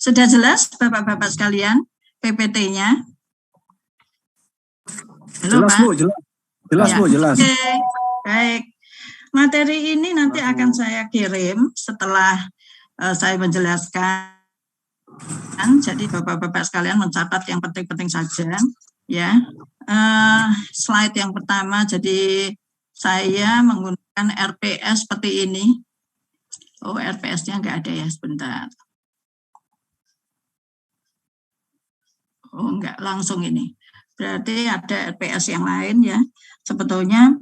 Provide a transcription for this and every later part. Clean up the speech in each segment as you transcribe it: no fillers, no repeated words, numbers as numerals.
Sudah jelas Bapak-Bapak sekalian PPT-nya? Halo, jelas Pak. Bu, jelas ya. Bu, jelas. Oke, baik. Materi ini nanti akan saya kirim setelah saya menjelaskan. Jadi Bapak-Bapak sekalian mencatat yang penting-penting saja. Ya, slide yang pertama. Jadi saya menggunakan RPS seperti ini. Oh, RPS-nya nggak ada ya, sebentar. Oh, enggak, langsung ini. Berarti ada RPS yang lain ya. Sebetulnya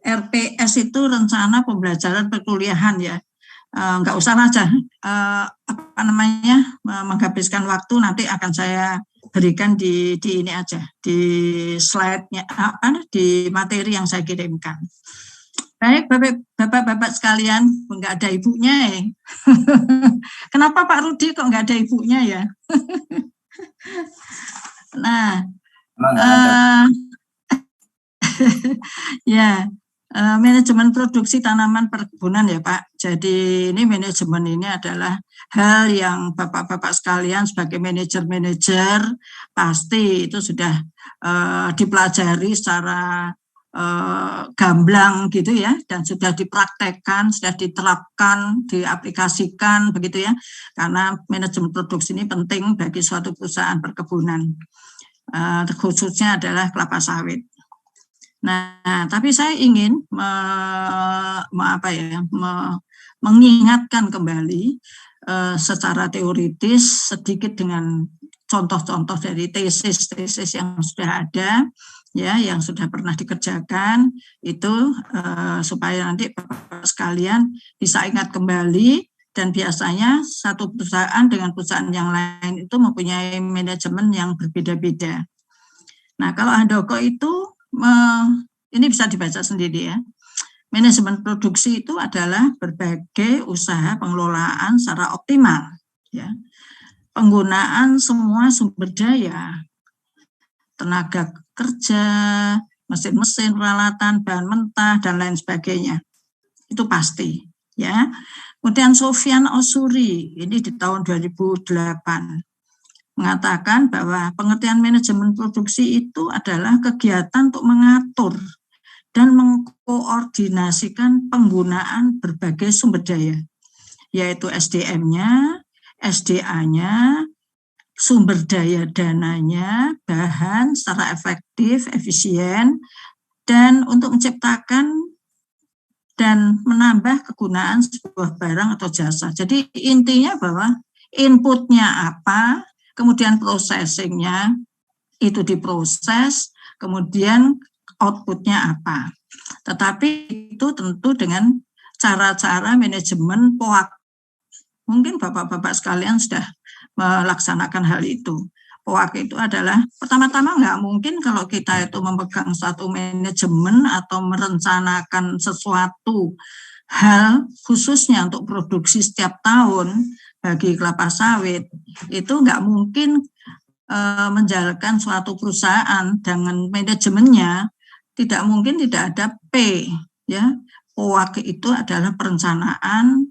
RPS itu rencana pembelajaran perkuliahan ya. Enggak usah aja menghabiskan waktu, nanti akan saya berikan di ini aja, di slide-nya di materi yang saya kirimkan. Baik, Bapak-Bapak sekalian, enggak ada ibunya ya. Kenapa Pak Rudi kok enggak ada ibunya ya? Nah, ya, manajemen produksi tanaman perkebunan ya Pak. Jadi ini manajemen ini adalah hal yang Bapak-Bapak sekalian sebagai manajer-manajer pasti itu sudah dipelajari secara gamblang gitu ya, dan sudah dipraktekkan, sudah diterapkan, diaplikasikan begitu ya, karena manajemen produksi ini penting bagi suatu perusahaan perkebunan, khususnya adalah kelapa sawit. Nah, tapi saya ingin mengingatkan kembali secara teoritis sedikit dengan contoh-contoh dari tesis yang sudah ada, ya, yang sudah pernah dikerjakan itu supaya nanti Bapak sekalian bisa ingat kembali. Dan biasanya satu perusahaan dengan perusahaan yang lain itu mempunyai manajemen yang berbeda-beda. Nah, kalau Handoko itu ini bisa dibaca sendiri ya. Manajemen produksi itu adalah berbagai usaha pengelolaan secara optimal, ya. Penggunaan semua sumber daya, tenaga kerja, mesin-mesin, peralatan, bahan mentah, dan lain sebagainya. Itu pasti, ya. Kemudian Sofyan Osuri, ini di tahun 2008, mengatakan bahwa pengertian manajemen produksi itu adalah kegiatan untuk mengatur dan mengkoordinasikan penggunaan berbagai sumber daya, yaitu SDM-nya, SDA-nya, sumber daya dananya, bahan secara efektif, efisien, dan untuk menciptakan dan menambah kegunaan sebuah barang atau jasa. Jadi intinya bahwa inputnya apa, kemudian processing-nya itu diproses, kemudian outputnya apa. Tetapi itu tentu dengan cara-cara manajemen POAK. Mungkin Bapak-Bapak sekalian sudah melaksanakan hal itu. POAK itu adalah, pertama-tama nggak mungkin kalau kita itu memegang suatu manajemen atau merencanakan sesuatu hal khususnya untuk produksi setiap tahun bagi kelapa sawit, itu nggak mungkin menjalankan suatu perusahaan dengan manajemennya, tidak mungkin tidak ada P, ya. POAK itu adalah perencanaan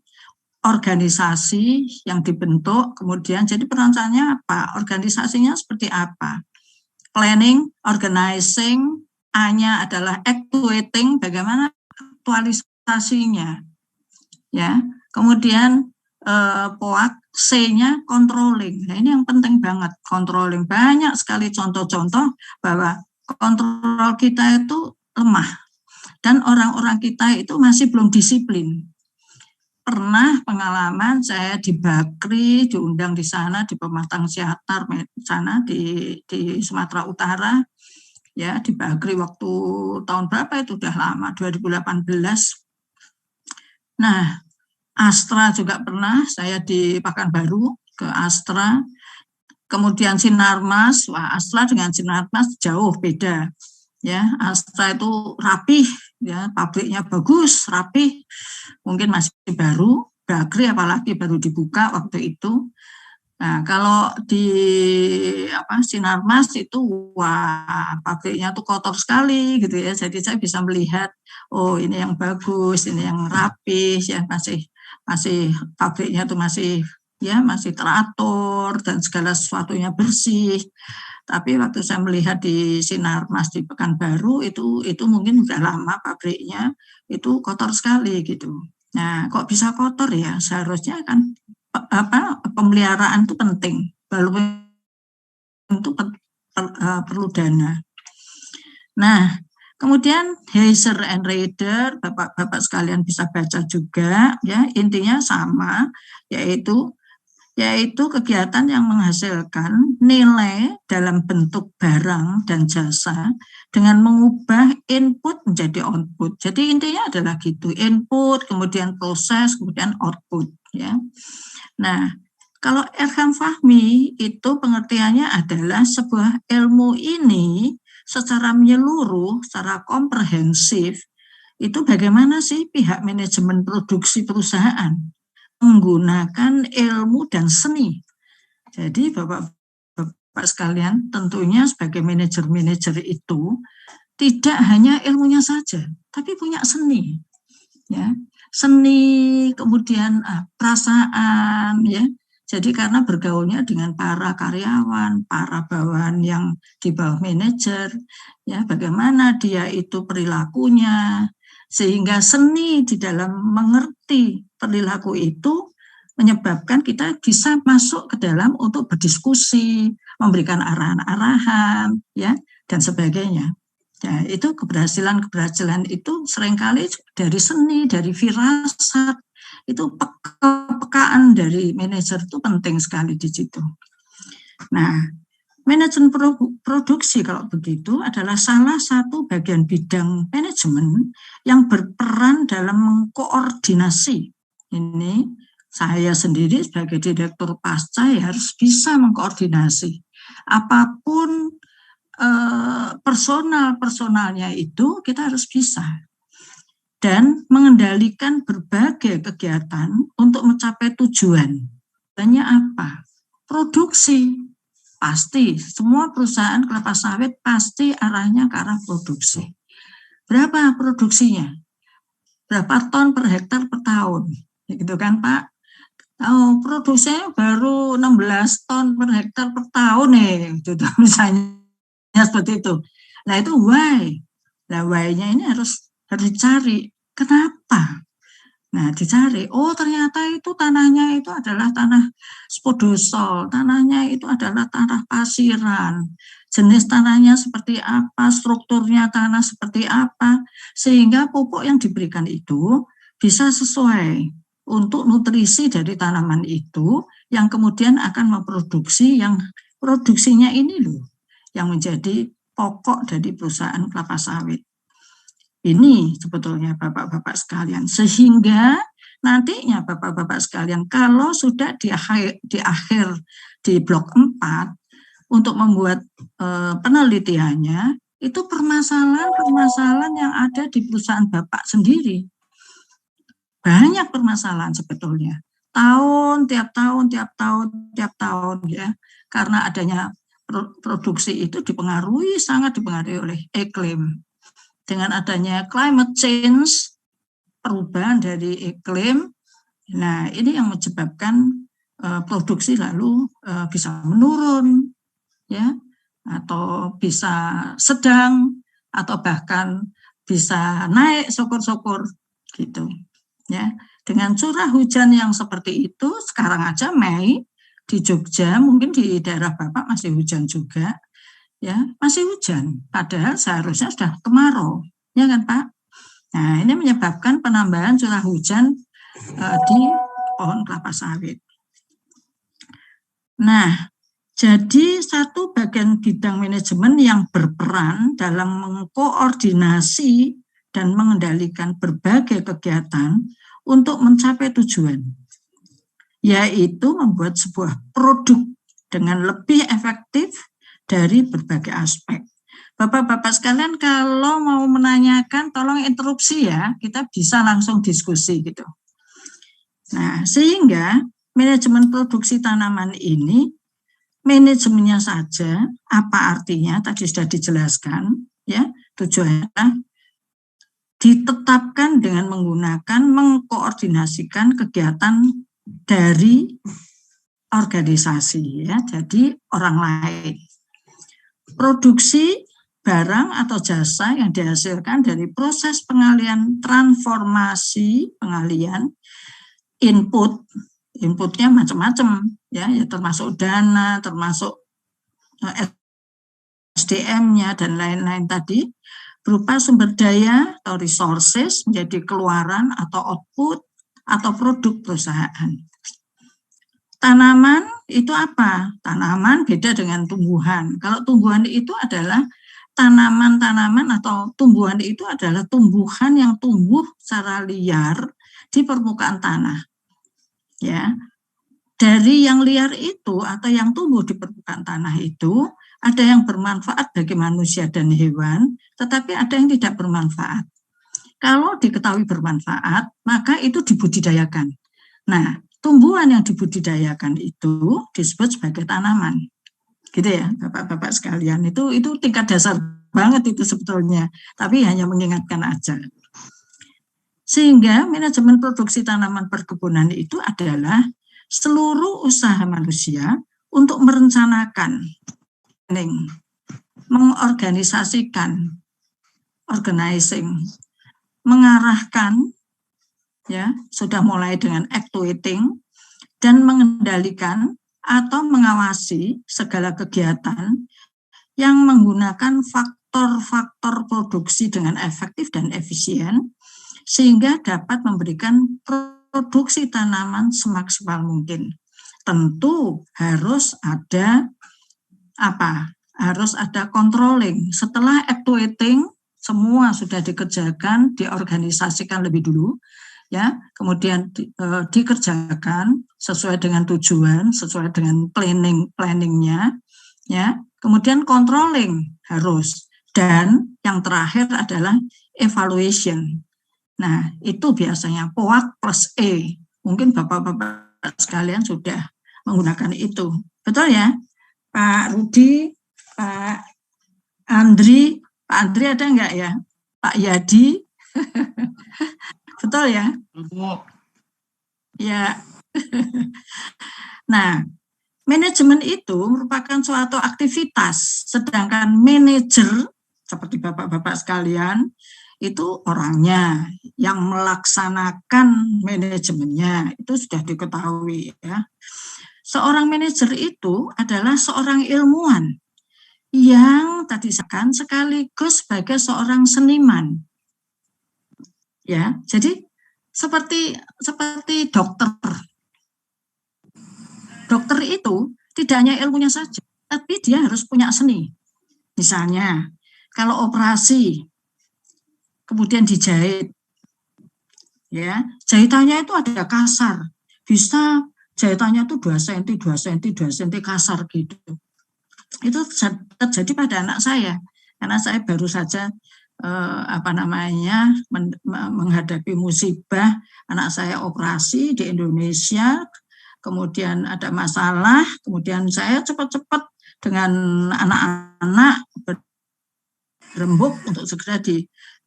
organisasi yang dibentuk, kemudian jadi perencanaannya apa, organisasinya seperti apa, planning, organizing, A-nya adalah actuating, bagaimana aktualisasinya, ya. Kemudian POAK, C-nya controlling. Nah, ini yang penting banget, controlling. Banyak sekali contoh-contoh bahwa kontrol kita itu lemah dan orang-orang kita itu masih belum disiplin. Pernah pengalaman saya di Bakri, diundang di sana di Pematang Siantar sana di Sumatera Utara, ya, di Bakri waktu tahun berapa itu, udah lama, 2018. Nah, Astra juga pernah saya di Pekanbaru ke Astra, kemudian Sinarmas. Wah, Astra dengan Sinarmas jauh beda, ya. Astra itu rapih, ya, pabriknya bagus, rapih, mungkin masih baru. Bakri apalagi baru dibuka waktu itu. Nah, kalau di Sinarmas itu wah, pabriknya tuh kotor sekali gitu ya. Jadi saya bisa melihat, oh ini yang bagus, ini yang rapih, ya, masih masih pabriknya itu masih teratur dan segala sesuatunya bersih. Tapi waktu saya melihat di Sinarmas di Pekanbaru itu mungkin udah lama pabriknya, itu kotor sekali gitu. Nah, kok bisa kotor ya? Seharusnya kan pemeliharaan itu penting. Walaupun itu perlu dana. Nah, kemudian Heiser and Rieder, Bapak-bapak sekalian bisa baca juga, ya intinya sama, yaitu kegiatan yang menghasilkan nilai dalam bentuk barang dan jasa dengan mengubah input menjadi output. Jadi intinya adalah gitu, input, kemudian proses, kemudian output. Ya. Nah, kalau Erham Fahmi itu pengertiannya adalah sebuah ilmu ini secara menyeluruh, secara komprehensif, itu bagaimana sih pihak manajemen produksi perusahaan menggunakan ilmu dan seni. Jadi Bapak sekalian, tentunya sebagai manajer-manajer itu tidak hanya ilmunya saja, tapi punya seni. Ya, seni, kemudian perasaan, ya. Jadi karena bergaulnya dengan para karyawan, para bawahan yang di bawah manajer, ya bagaimana dia itu perilakunya, sehingga seni di dalam mengerti perilaku itu menyebabkan kita bisa masuk ke dalam untuk berdiskusi, memberikan arahan-arahan, ya, dan sebagainya. Ya, itu keberhasilan itu seringkali dari seni, dari firasat, itu kepekaan dari manajer itu penting sekali di situ. Nah, manajemen produksi kalau begitu adalah salah satu bagian bidang manajemen yang berperan dalam mengkoordinasi. Ini saya sendiri sebagai direktur pasca ya harus bisa mengkoordinasi apapun personalnya itu kita harus bisa dan mengendalikan berbagai kegiatan untuk mencapai tujuan. Tujuannya apa? Produksi. Pasti semua perusahaan kelapa sawit pasti arahnya ke arah produksi. Berapa produksinya? Berapa ton per hektar per tahun? Gitu kan Pak? Oh, produksinya baru 16 ton per hektar per tahun nih, gitu misalnya seperti itu. Nah itu why. Nah why-nya ini harus dicari. Kenapa? Nah dicari. Oh ternyata itu tanahnya itu adalah tanah spodosol. Tanahnya itu adalah tanah pasiran. Jenis tanahnya seperti apa, strukturnya tanah seperti apa, sehingga pupuk yang diberikan itu bisa sesuai untuk nutrisi dari tanaman itu yang kemudian akan memproduksi yang produksinya ini loh yang menjadi pokok dari perusahaan kelapa sawit. Ini sebetulnya Bapak-bapak sekalian, sehingga nantinya Bapak-bapak sekalian kalau sudah di akhir di blok 4 untuk membuat penelitiannya itu permasalahan yang ada di perusahaan Bapak sendiri. Banyak permasalahan sebetulnya. Tiap tahun ya. Karena adanya produksi itu sangat dipengaruhi oleh iklim. Dengan adanya climate change, perubahan dari iklim, nah ini yang menyebabkan produksi lalu bisa menurun, ya, atau bisa sedang, atau bahkan bisa naik syukur-syukur gitu. Ya, dengan curah hujan yang seperti itu, sekarang aja Mei di Jogja, mungkin di daerah Bapak masih hujan juga, ya masih hujan. Padahal seharusnya sudah kemarau, ya kan Pak? Nah ini menyebabkan penambahan curah hujan di pohon kelapa sawit. Nah, jadi satu bagian bidang manajemen yang berperan dalam mengkoordinasi dan mengendalikan berbagai kegiatan untuk mencapai tujuan, yaitu membuat sebuah produk dengan lebih efektif dari berbagai aspek. Bapak-bapak sekalian kalau mau menanyakan tolong interupsi ya, kita bisa langsung diskusi gitu. Nah, sehingga manajemen produksi tanaman ini, manajemennya saja, apa artinya tadi sudah dijelaskan, ya tujuannya ditetapkan dengan menggunakan mengkoordinasikan kegiatan dari organisasi, ya, jadi orang lain. Produksi barang atau jasa yang dihasilkan dari proses pengalian transformasi pengalian inputnya macam-macam, ya termasuk dana, termasuk SDM-nya dan lain-lain tadi, berupa sumber daya atau resources menjadi keluaran atau output atau produk perusahaan. Tanaman itu apa? Tanaman beda dengan tumbuhan. Kalau tumbuhan itu adalah tanaman-tanaman atau tumbuhan itu adalah tumbuhan yang tumbuh secara liar di permukaan tanah. Ya. Dari yang liar itu atau yang tumbuh di permukaan tanah itu ada yang bermanfaat bagi manusia dan hewan, tetapi ada yang tidak bermanfaat. Kalau diketahui bermanfaat, maka itu dibudidayakan. Nah, tumbuhan yang dibudidayakan itu disebut sebagai tanaman, gitu ya, Bapak-bapak sekalian. Itu tingkat dasar banget itu sebetulnya, tapi hanya mengingatkan aja. Sehingga manajemen produksi tanaman perkebunan itu adalah seluruh usaha manusia untuk merencanakan, mengorganisasikan, mengarahkan, ya, sudah mulai dengan actuating dan mengendalikan atau mengawasi segala kegiatan yang menggunakan faktor-faktor produksi dengan efektif dan efisien sehingga dapat memberikan produksi tanaman semaksimal mungkin. Tentu harus ada apa? Harus ada controlling. Setelah actuating semua sudah dikerjakan, diorganisasikan lebih dulu, ya, kemudian dikerjakan sesuai dengan tujuan, sesuai dengan planningnya, ya, kemudian controlling harus, dan yang terakhir adalah evaluation. Nah, itu biasanya POAK plus E. Mungkin Bapak-bapak sekalian sudah menggunakan itu, betul ya, Pak Rudi, Pak Andri ada enggak ya, Pak Yadi? Betul ya? Ya. Nah, manajemen itu merupakan suatu aktivitas, sedangkan manajer seperti Bapak-bapak sekalian itu orangnya yang melaksanakan manajemennya, itu sudah diketahui, ya. Seorang manajer itu adalah seorang ilmuwan yang tadi sekan sekaligus sebagai seorang seniman. Ya, jadi seperti dokter. Dokter itu tidak hanya ilmunya saja, tapi dia harus punya seni. Misalnya, kalau operasi, kemudian dijahit, ya, jahitannya itu ada kasar, bisa jahitannya itu 2 cm, 2 cm, 2 cm kasar gitu. Itu terjadi pada anak saya, karena saya baru saja menghadapi musibah, anak saya operasi di Indonesia, kemudian ada masalah, kemudian saya cepat-cepat dengan anak-anak berembuk untuk segera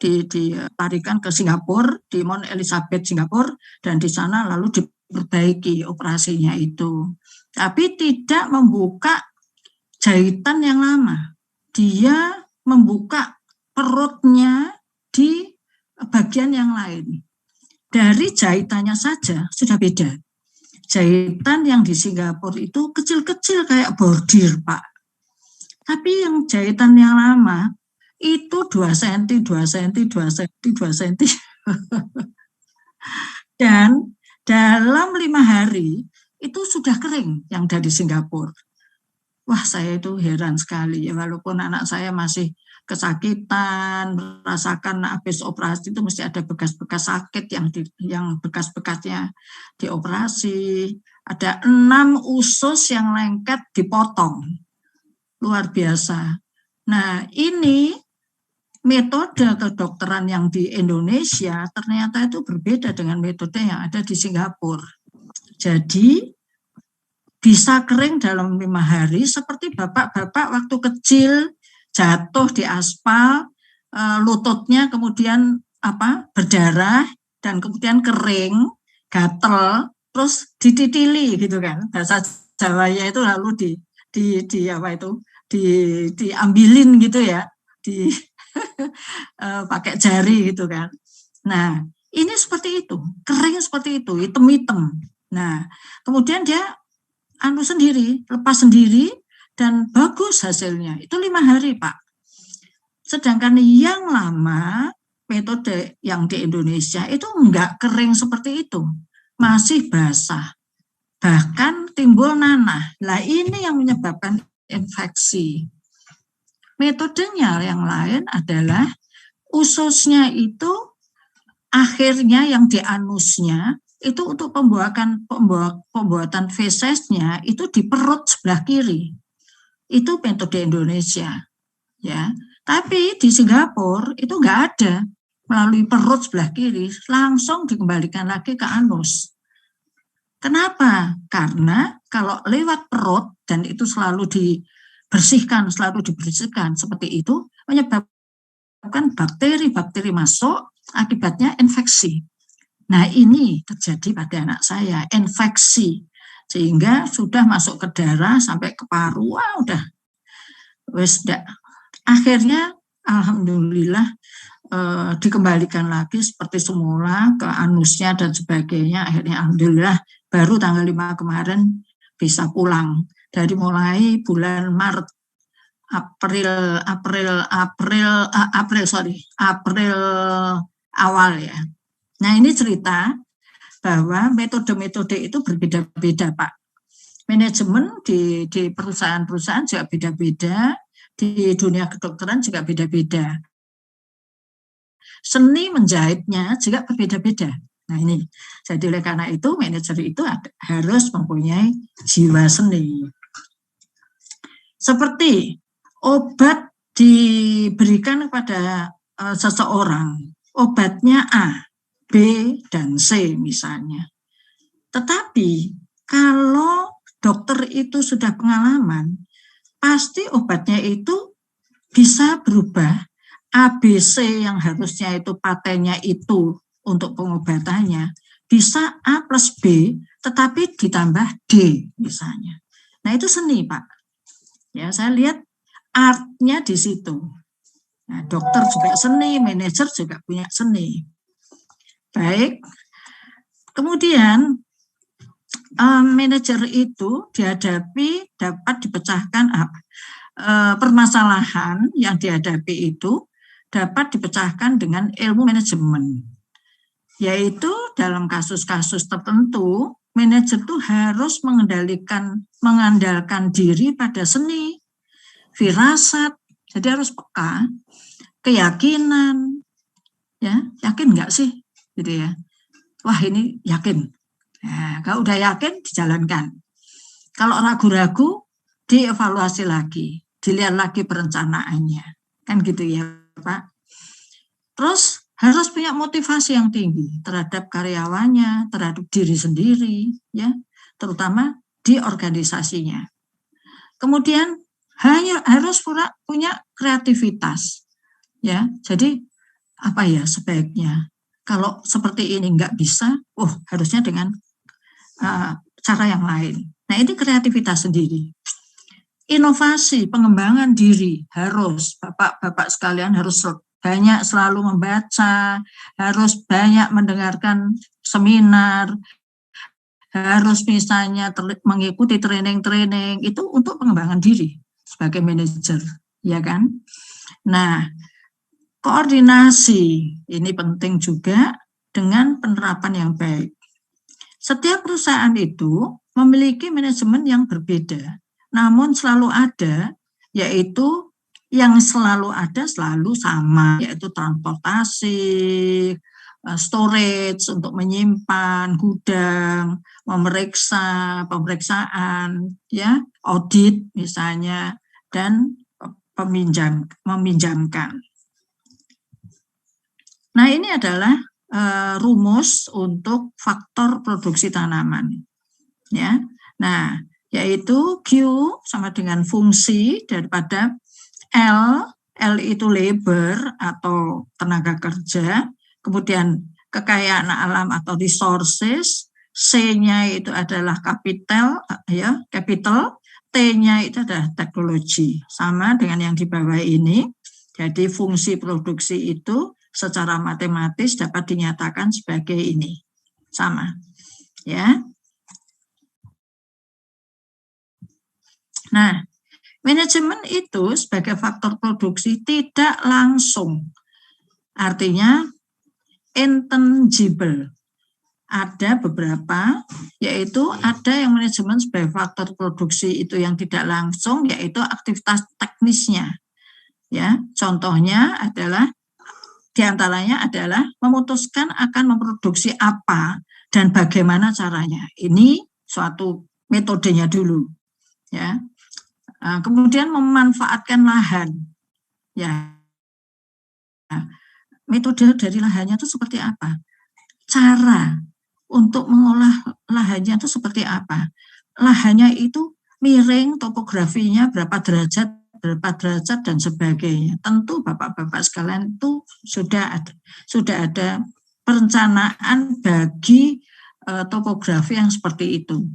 dilarikan ke Singapura, di Mount Elizabeth Singapura, dan di sana lalu diperbaiki operasinya itu. Tapi tidak membuka jahitan yang lama, dia membuka perutnya di bagian yang lain. Dari jahitannya saja sudah beda. Jahitan yang di Singapura itu kecil-kecil kayak bordir, Pak. Tapi yang jahitan yang lama itu 2 cm, 2 cm, 2 cm, 2 cm. Dan dalam 5 hari itu sudah kering yang dari Singapura. Wah, saya itu heran sekali ya, walaupun anak saya masih kesakitan, merasakan habis operasi itu mesti ada bekas-bekas sakit yang bekas-bekasnya dioperasi, ada 6 usus yang lengket dipotong, luar biasa. Nah, ini metode kedokteran yang di Indonesia ternyata itu berbeda dengan metode yang ada di Singapura. Jadi bisa kering dalam 5 hari seperti bapak-bapak waktu kecil jatuh di aspal, lututnya kemudian berdarah dan kemudian kering, gatel, terus dititili gitu kan. Bahasa Jawanya itu lalu diambilin gitu ya, pakai jari gitu kan. Nah, ini seperti itu, kering seperti itu, hitam-hitam. Nah, kemudian dia lepas sendiri dan bagus hasilnya. Itu 5 hari, Pak. Sedangkan yang lama, metode yang di Indonesia itu enggak kering seperti itu, masih basah, bahkan timbul nanah. Nah, ini yang menyebabkan infeksi. Metodenya yang lain adalah ususnya itu akhirnya yang di anusnya itu untuk pembuatan fesesnya itu di perut sebelah kiri. Itu metode Indonesia, ya. Tapi di Singapura itu enggak ada, melalui perut sebelah kiri langsung dikembalikan lagi ke anus. Kenapa? Karena kalau lewat perut dan itu selalu dibersihkan seperti itu menyebabkan bakteri-bakteri masuk, akibatnya infeksi. Nah, ini terjadi pada anak saya, infeksi, sehingga sudah masuk ke darah sampai ke paru. Udah akhirnya alhamdulillah dikembalikan lagi seperti semula ke anusnya dan sebagainya. Akhirnya alhamdulillah baru tanggal 5 kemarin bisa pulang. Dari mulai bulan Maret, April awal ya. Nah, ini cerita bahwa metode-metode itu berbeda-beda, Pak. Manajemen di perusahaan-perusahaan juga beda-beda, di dunia kedokteran juga beda-beda. Seni menjahitnya juga berbeda-beda. Nah, ini, jadi oleh karena itu manajer itu harus mempunyai jiwa seni. Seperti obat diberikan kepada seseorang, obatnya A, B, dan C misalnya. Tetapi kalau dokter itu sudah pengalaman, pasti obatnya itu bisa berubah. ABC yang harusnya itu patennya itu untuk pengobatannya bisa A plus B, tetapi ditambah D misalnya. Nah, itu seni, Pak. Ya, saya lihat artnya di situ. Nah, dokter juga seni, manajer juga punya seni. Baik. Kemudian manajer itu dihadapi dapat dipecahkan permasalahan yang dihadapi itu dapat dipecahkan dengan ilmu manajemen, yaitu dalam kasus-kasus tertentu manajer itu harus mengandalkan diri pada seni, firasat, jadi harus peka, keyakinan, ya, yakin nggak sih, gitu ya, wah ini yakin, nah, kalau udah yakin dijalankan, kalau ragu-ragu dievaluasi lagi, dilihat lagi perencanaannya, kan gitu ya Pak. Terus harus punya motivasi yang tinggi terhadap karyawannya, terhadap diri sendiri, ya, terutama di organisasinya. Kemudian harus punya kreativitas, ya. Jadi apa ya sebaiknya? Kalau seperti ini nggak bisa, harusnya dengan cara yang lain. Nah, ini kreativitas sendiri. Inovasi, pengembangan diri harus, Bapak-bapak sekalian harus banyak selalu membaca, harus banyak mendengarkan seminar, harus misalnya mengikuti training-training, itu untuk pengembangan diri sebagai manajer, ya kan? Nah, koordinasi ini penting juga dengan penerapan yang baik. Setiap perusahaan itu memiliki manajemen yang berbeda, namun selalu ada, yaitu yang selalu ada selalu sama, yaitu transportasi, storage untuk menyimpan, gudang, pemeriksaan, ya, audit misalnya, dan meminjamkan. Nah, ini adalah rumus untuk faktor produksi tanaman, ya. Nah, yaitu Q sama dengan fungsi daripada L itu labor atau tenaga kerja, kemudian kekayaan alam atau resources, C-nya itu adalah capital, T-nya itu adalah teknologi, sama dengan yang di bawah ini. Jadi fungsi produksi itu secara matematis dapat dinyatakan sebagai ini, sama, ya. Nah, manajemen itu sebagai faktor produksi tidak langsung, artinya intangible. Ada beberapa, yaitu ada yang manajemen sebagai faktor produksi itu yang tidak langsung, yaitu aktivitas teknisnya. Ya, contohnya adalah diantaranya adalah memutuskan akan memproduksi apa dan bagaimana caranya. Ini suatu metodenya dulu, ya. Kemudian memanfaatkan lahan, ya. Metode dari lahannya itu seperti apa? Cara untuk mengolah lahannya itu seperti apa? Lahannya itu miring, topografinya berapa derajat, dan sebagainya. Tentu Bapak-bapak sekalian itu sudah ada perencanaan bagi topografi yang seperti itu.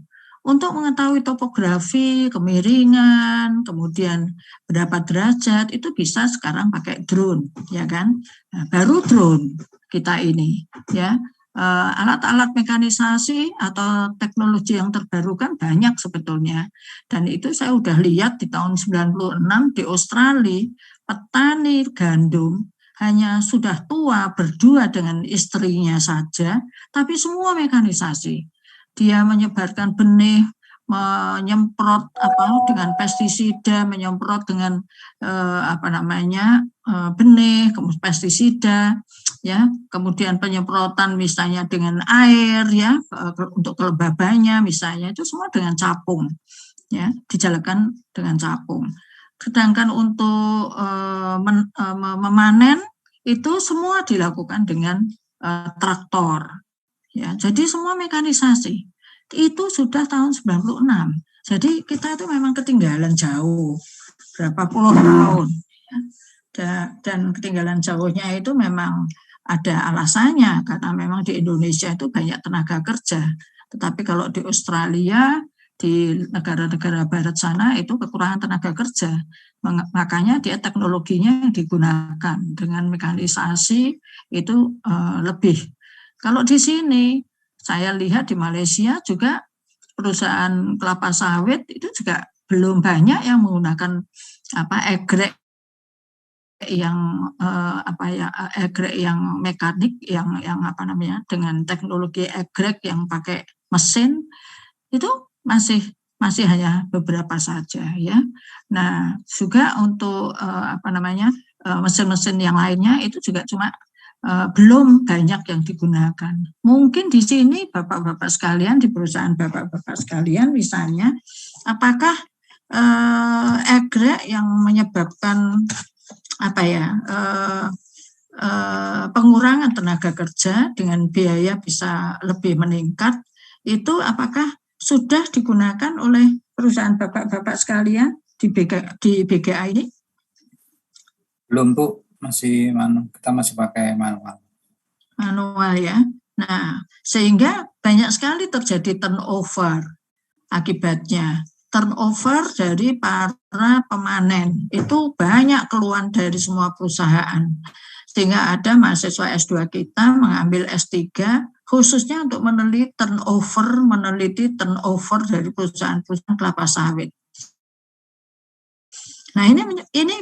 Untuk mengetahui topografi, kemiringan, kemudian berapa derajat, itu bisa sekarang pakai drone, ya kan? Nah, baru drone kita ini, ya. Alat-alat mekanisasi atau teknologi yang terbarukan banyak sebetulnya. Dan itu saya udah lihat di tahun 96 di Australia, petani gandum hanya sudah tua berdua dengan istrinya saja, tapi semua mekanisasi. Dia menyebarkan benih, menyemprot dengan pestisida, menyemprot dengan benih, kemudian pestisida, ya, kemudian penyemprotan misalnya dengan air, ya, untuk kelembabannya misalnya, itu semua dengan capung, ya, dijalankan dengan capung. Sedangkan untuk memanen itu semua dilakukan dengan traktor, ya. Jadi semua mekanisasi itu sudah tahun 96. Jadi kita itu memang ketinggalan jauh berapa puluh tahun, ya. Dan ketinggalan jauhnya itu memang ada alasannya, karena memang di Indonesia itu banyak tenaga kerja. Tetapi kalau di Australia, di negara-negara barat sana itu kekurangan tenaga kerja. Makanya dia teknologinya yang digunakan dengan mekanisasi itu lebih. Kalau di sini, saya lihat di Malaysia juga perusahaan kelapa sawit itu juga belum banyak yang menggunakan egrek yang egrek yang mekanik, yang dengan teknologi egrek yang pakai mesin, itu masih hanya beberapa saja, ya. Nah, juga untuk mesin-mesin yang lainnya itu juga cuma belum banyak yang digunakan. Mungkin di sini Bapak-bapak sekalian, di perusahaan Bapak-bapak sekalian misalnya, apakah egrek yang menyebabkan pengurangan tenaga kerja dengan biaya bisa lebih meningkat, itu apakah sudah digunakan oleh perusahaan Bapak-bapak sekalian di BGA ini? Belum, Bu. Kita masih pakai manual. Manual, ya. Nah, sehingga banyak sekali terjadi turnover akibatnya. Turnover dari para pemanen itu banyak keluhan dari semua perusahaan, sehingga ada mahasiswa S2 kita mengambil S3 khususnya untuk meneliti turnover dari perusahaan-perusahaan kelapa sawit. Nah, ini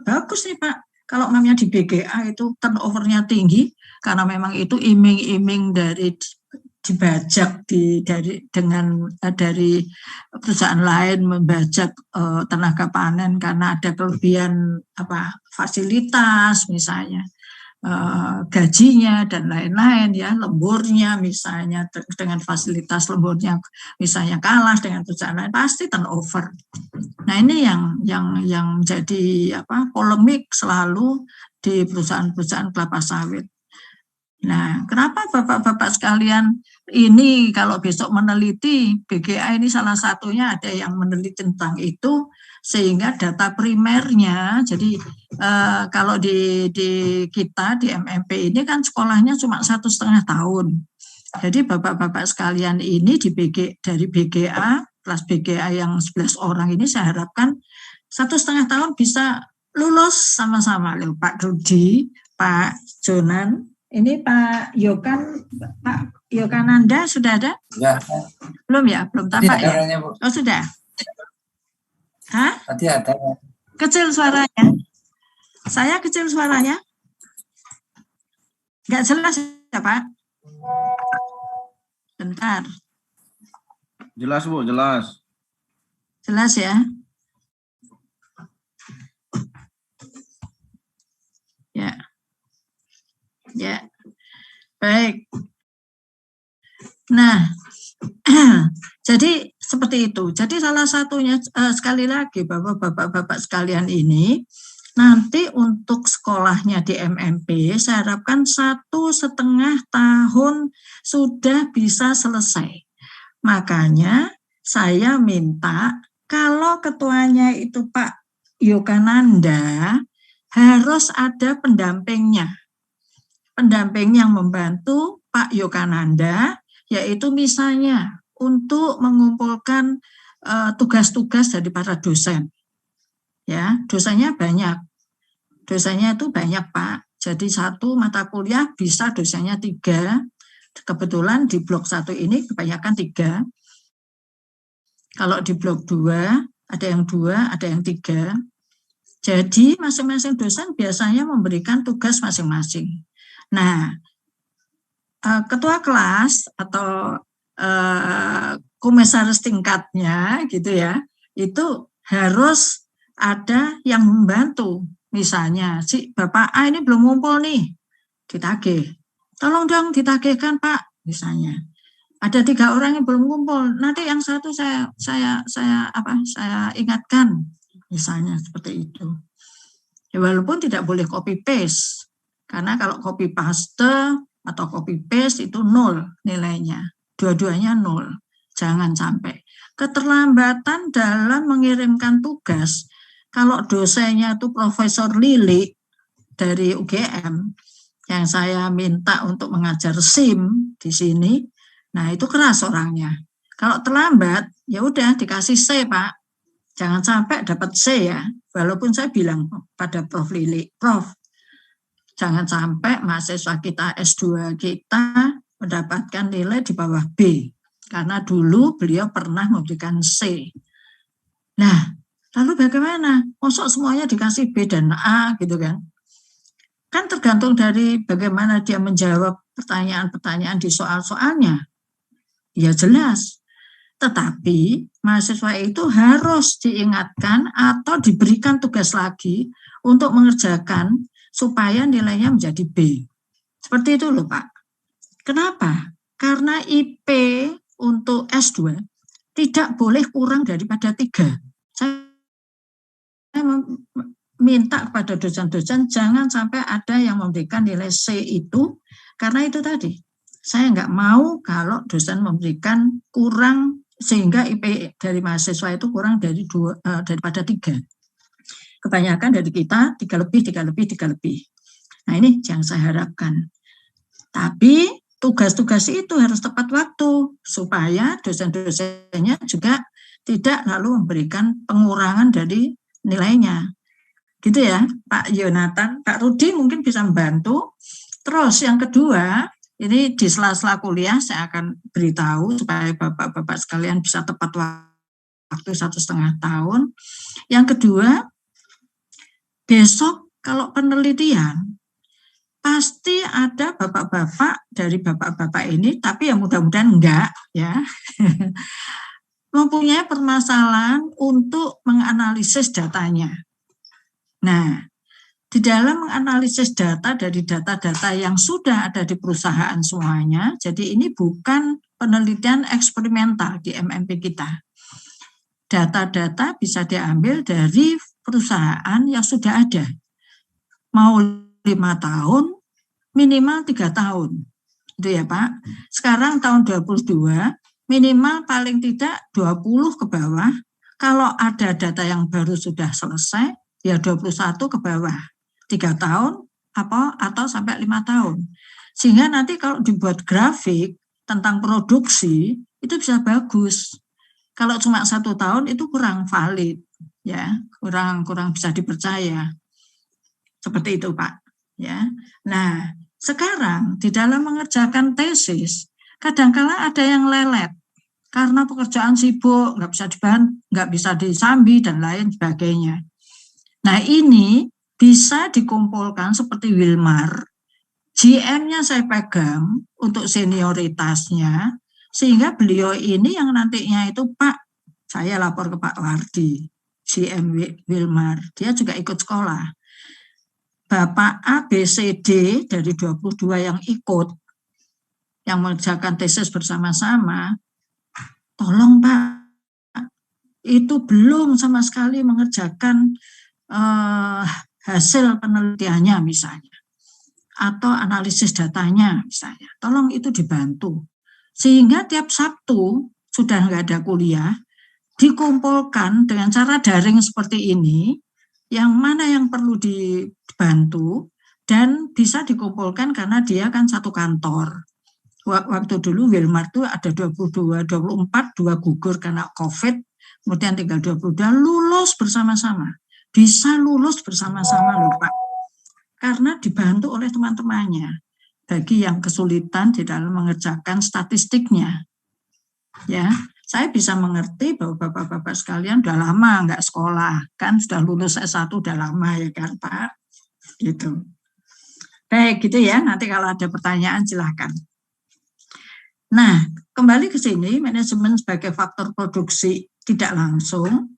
bagus nih Pak, kalau namanya di BGA itu turnovernya tinggi, karena memang itu iming-iming dari dibajak dari perusahaan lain membajak tenaga panen karena ada kelebihan fasilitas misalnya, gajinya dan lain-lain, ya, lemburnya misalnya, dengan fasilitas lemburnya misalnya kalah dengan perusahaan lain, pasti turnover. Nah, ini yang menjadi polemik selalu di perusahaan-perusahaan kelapa sawit. Nah, kenapa Bapak-Bapak sekalian ini kalau besok meneliti, BGA ini salah satunya ada yang meneliti tentang itu, sehingga data primernya, jadi kalau di kita, di MMP ini kan sekolahnya cuma 1,5 tahun. Jadi Bapak-Bapak sekalian ini dari BGA, kelas BGA yang 11 orang ini saya harapkan 1,5 tahun bisa lulus sama-sama. Pak Rudi, Pak Jonan, ini Pak Yokananda sudah ada? Ya. Belum ya? Belum tampak ya? Orangnya, Bu. Oh sudah. Hah? Tadi ada. Kecil suaranya. Saya kecil suaranya. Nggak jelas ya Pak? Bentar. Jelas Bu, jelas. Jelas ya? Ya. Ya. Baik. Nah, jadi seperti itu. Jadi salah satunya sekali lagi Bapak-bapak sekalian ini nanti untuk sekolahnya di MMP saya harapkan 1,5 tahun sudah bisa selesai. Makanya saya minta kalau ketuanya itu Pak Yokananda harus ada pendampingnya. Pendamping yang membantu Pak Yokananda, yaitu misalnya untuk mengumpulkan tugas-tugas dari para dosen. Ya, dosennya banyak. Dosennya itu banyak, Pak. Jadi satu mata kuliah bisa dosennya 3. Kebetulan di blok 1 ini kebanyakan 3. Kalau di blok 2, ada yang 2, ada yang 3. Jadi masing-masing dosen biasanya memberikan tugas masing-masing. Nah, ketua kelas atau komisaris tingkatnya gitu ya, itu harus ada yang membantu. Misalnya, si Bapak A ini belum ngumpul nih, ditagih. Tolong dong ditagihkan Pak, misalnya. Ada 3 orang yang belum ngumpul, nanti yang satu saya ingatkan, misalnya seperti itu. Ya, walaupun tidak boleh copy paste. Karena kalau copy paste atau copy paste itu 0 nilainya. Dua-duanya 0. Jangan sampai. Keterlambatan dalam mengirimkan tugas, kalau dosennya itu Profesor Lili dari UGM, yang saya minta untuk mengajar SIM di sini, nah itu keras orangnya. Kalau terlambat, ya udah dikasih C, Pak. Jangan sampai dapat C ya. Walaupun saya bilang pada Prof Lili, Prof, jangan sampai mahasiswa kita S2 kita mendapatkan nilai di bawah B. Karena dulu beliau pernah memberikan C. Nah, lalu bagaimana? Masuk semuanya dikasih B dan A gitu kan? Kan tergantung dari bagaimana dia menjawab pertanyaan-pertanyaan di soal-soalnya. Ya jelas. Tetapi mahasiswa itu harus diingatkan atau diberikan tugas lagi untuk mengerjakan supaya nilainya menjadi B. Seperti itu loh Pak. Kenapa? Karena IP untuk S2 tidak boleh kurang daripada 3. Saya minta kepada dosen-dosen jangan sampai ada yang memberikan nilai C itu, karena itu tadi. Saya nggak mau kalau dosen memberikan kurang sehingga IP dari mahasiswa itu kurang daripada 3. Kebanyakan dari kita 3 lebih. Nah ini yang saya harapkan. Tapi tugas-tugas itu harus tepat waktu supaya dosen-dosennya juga tidak lalu memberikan pengurangan dari nilainya. Gitu ya Pak Yonatan. Pak Rudi mungkin bisa membantu. Terus yang kedua, ini di sela-sela kuliah saya akan beritahu supaya Bapak-Bapak sekalian bisa tepat waktu 1,5 tahun. Yang kedua, besok kalau penelitian, pasti ada Bapak-Bapak dari Bapak-Bapak ini, tapi yang mudah-mudahan enggak ya, mempunyai permasalahan untuk menganalisis datanya. Nah, di dalam menganalisis data dari data-data yang sudah ada di perusahaan semuanya, jadi ini bukan penelitian eksperimental di MMP kita. Data-data bisa diambil dari perusahaan yang sudah ada. Mau 5 tahun, minimal 3 tahun. Itu ya Pak. Sekarang tahun 22 minimal paling tidak 20 ke bawah. Kalau ada data yang baru sudah selesai, ya 21 ke bawah. 3 tahun atau sampai 5 tahun. Sehingga nanti kalau dibuat grafik tentang produksi, itu bisa bagus. Kalau cuma 1 tahun itu kurang valid, ya, kurang bisa dipercaya. Seperti itu Pak. Ya. Nah, sekarang di dalam mengerjakan tesis, kadangkala ada yang lelet karena pekerjaan sibuk, nggak bisa disambi dan lain sebagainya. Nah, ini bisa dikumpulkan seperti Wilmar, GM-nya saya pegang untuk senioritasnya, sehingga beliau ini yang nantinya itu Pak, saya lapor ke Pak Wardi, GM Wilmar, dia juga ikut sekolah. Bapak A, B, C, D dari 22 yang ikut, yang mengerjakan tesis bersama-sama, tolong Pak, itu belum sama sekali mengerjakan hasil penelitiannya misalnya, atau analisis datanya misalnya, tolong itu dibantu. Sehingga tiap Sabtu sudah nggak ada kuliah, dikumpulkan dengan cara daring seperti ini, yang mana yang perlu dibantu, dan bisa dikumpulkan karena dia kan satu kantor. Waktu dulu Wilmar itu ada 24, 2 gugur karena COVID, kemudian tinggal 22, lulus bersama-sama. Bisa lulus bersama-sama loh Pak, karena dibantu oleh teman-temannya bagi yang kesulitan di dalam mengerjakan statistiknya. Ya, saya bisa mengerti bahwa bapak-bapak sekalian udah lama nggak sekolah, kan sudah lulus S1 udah lama ya kan Pak, gitu. Baik gitu ya, nanti kalau ada pertanyaan silahkan. Nah, kembali ke sini, manajemen sebagai faktor produksi tidak langsung,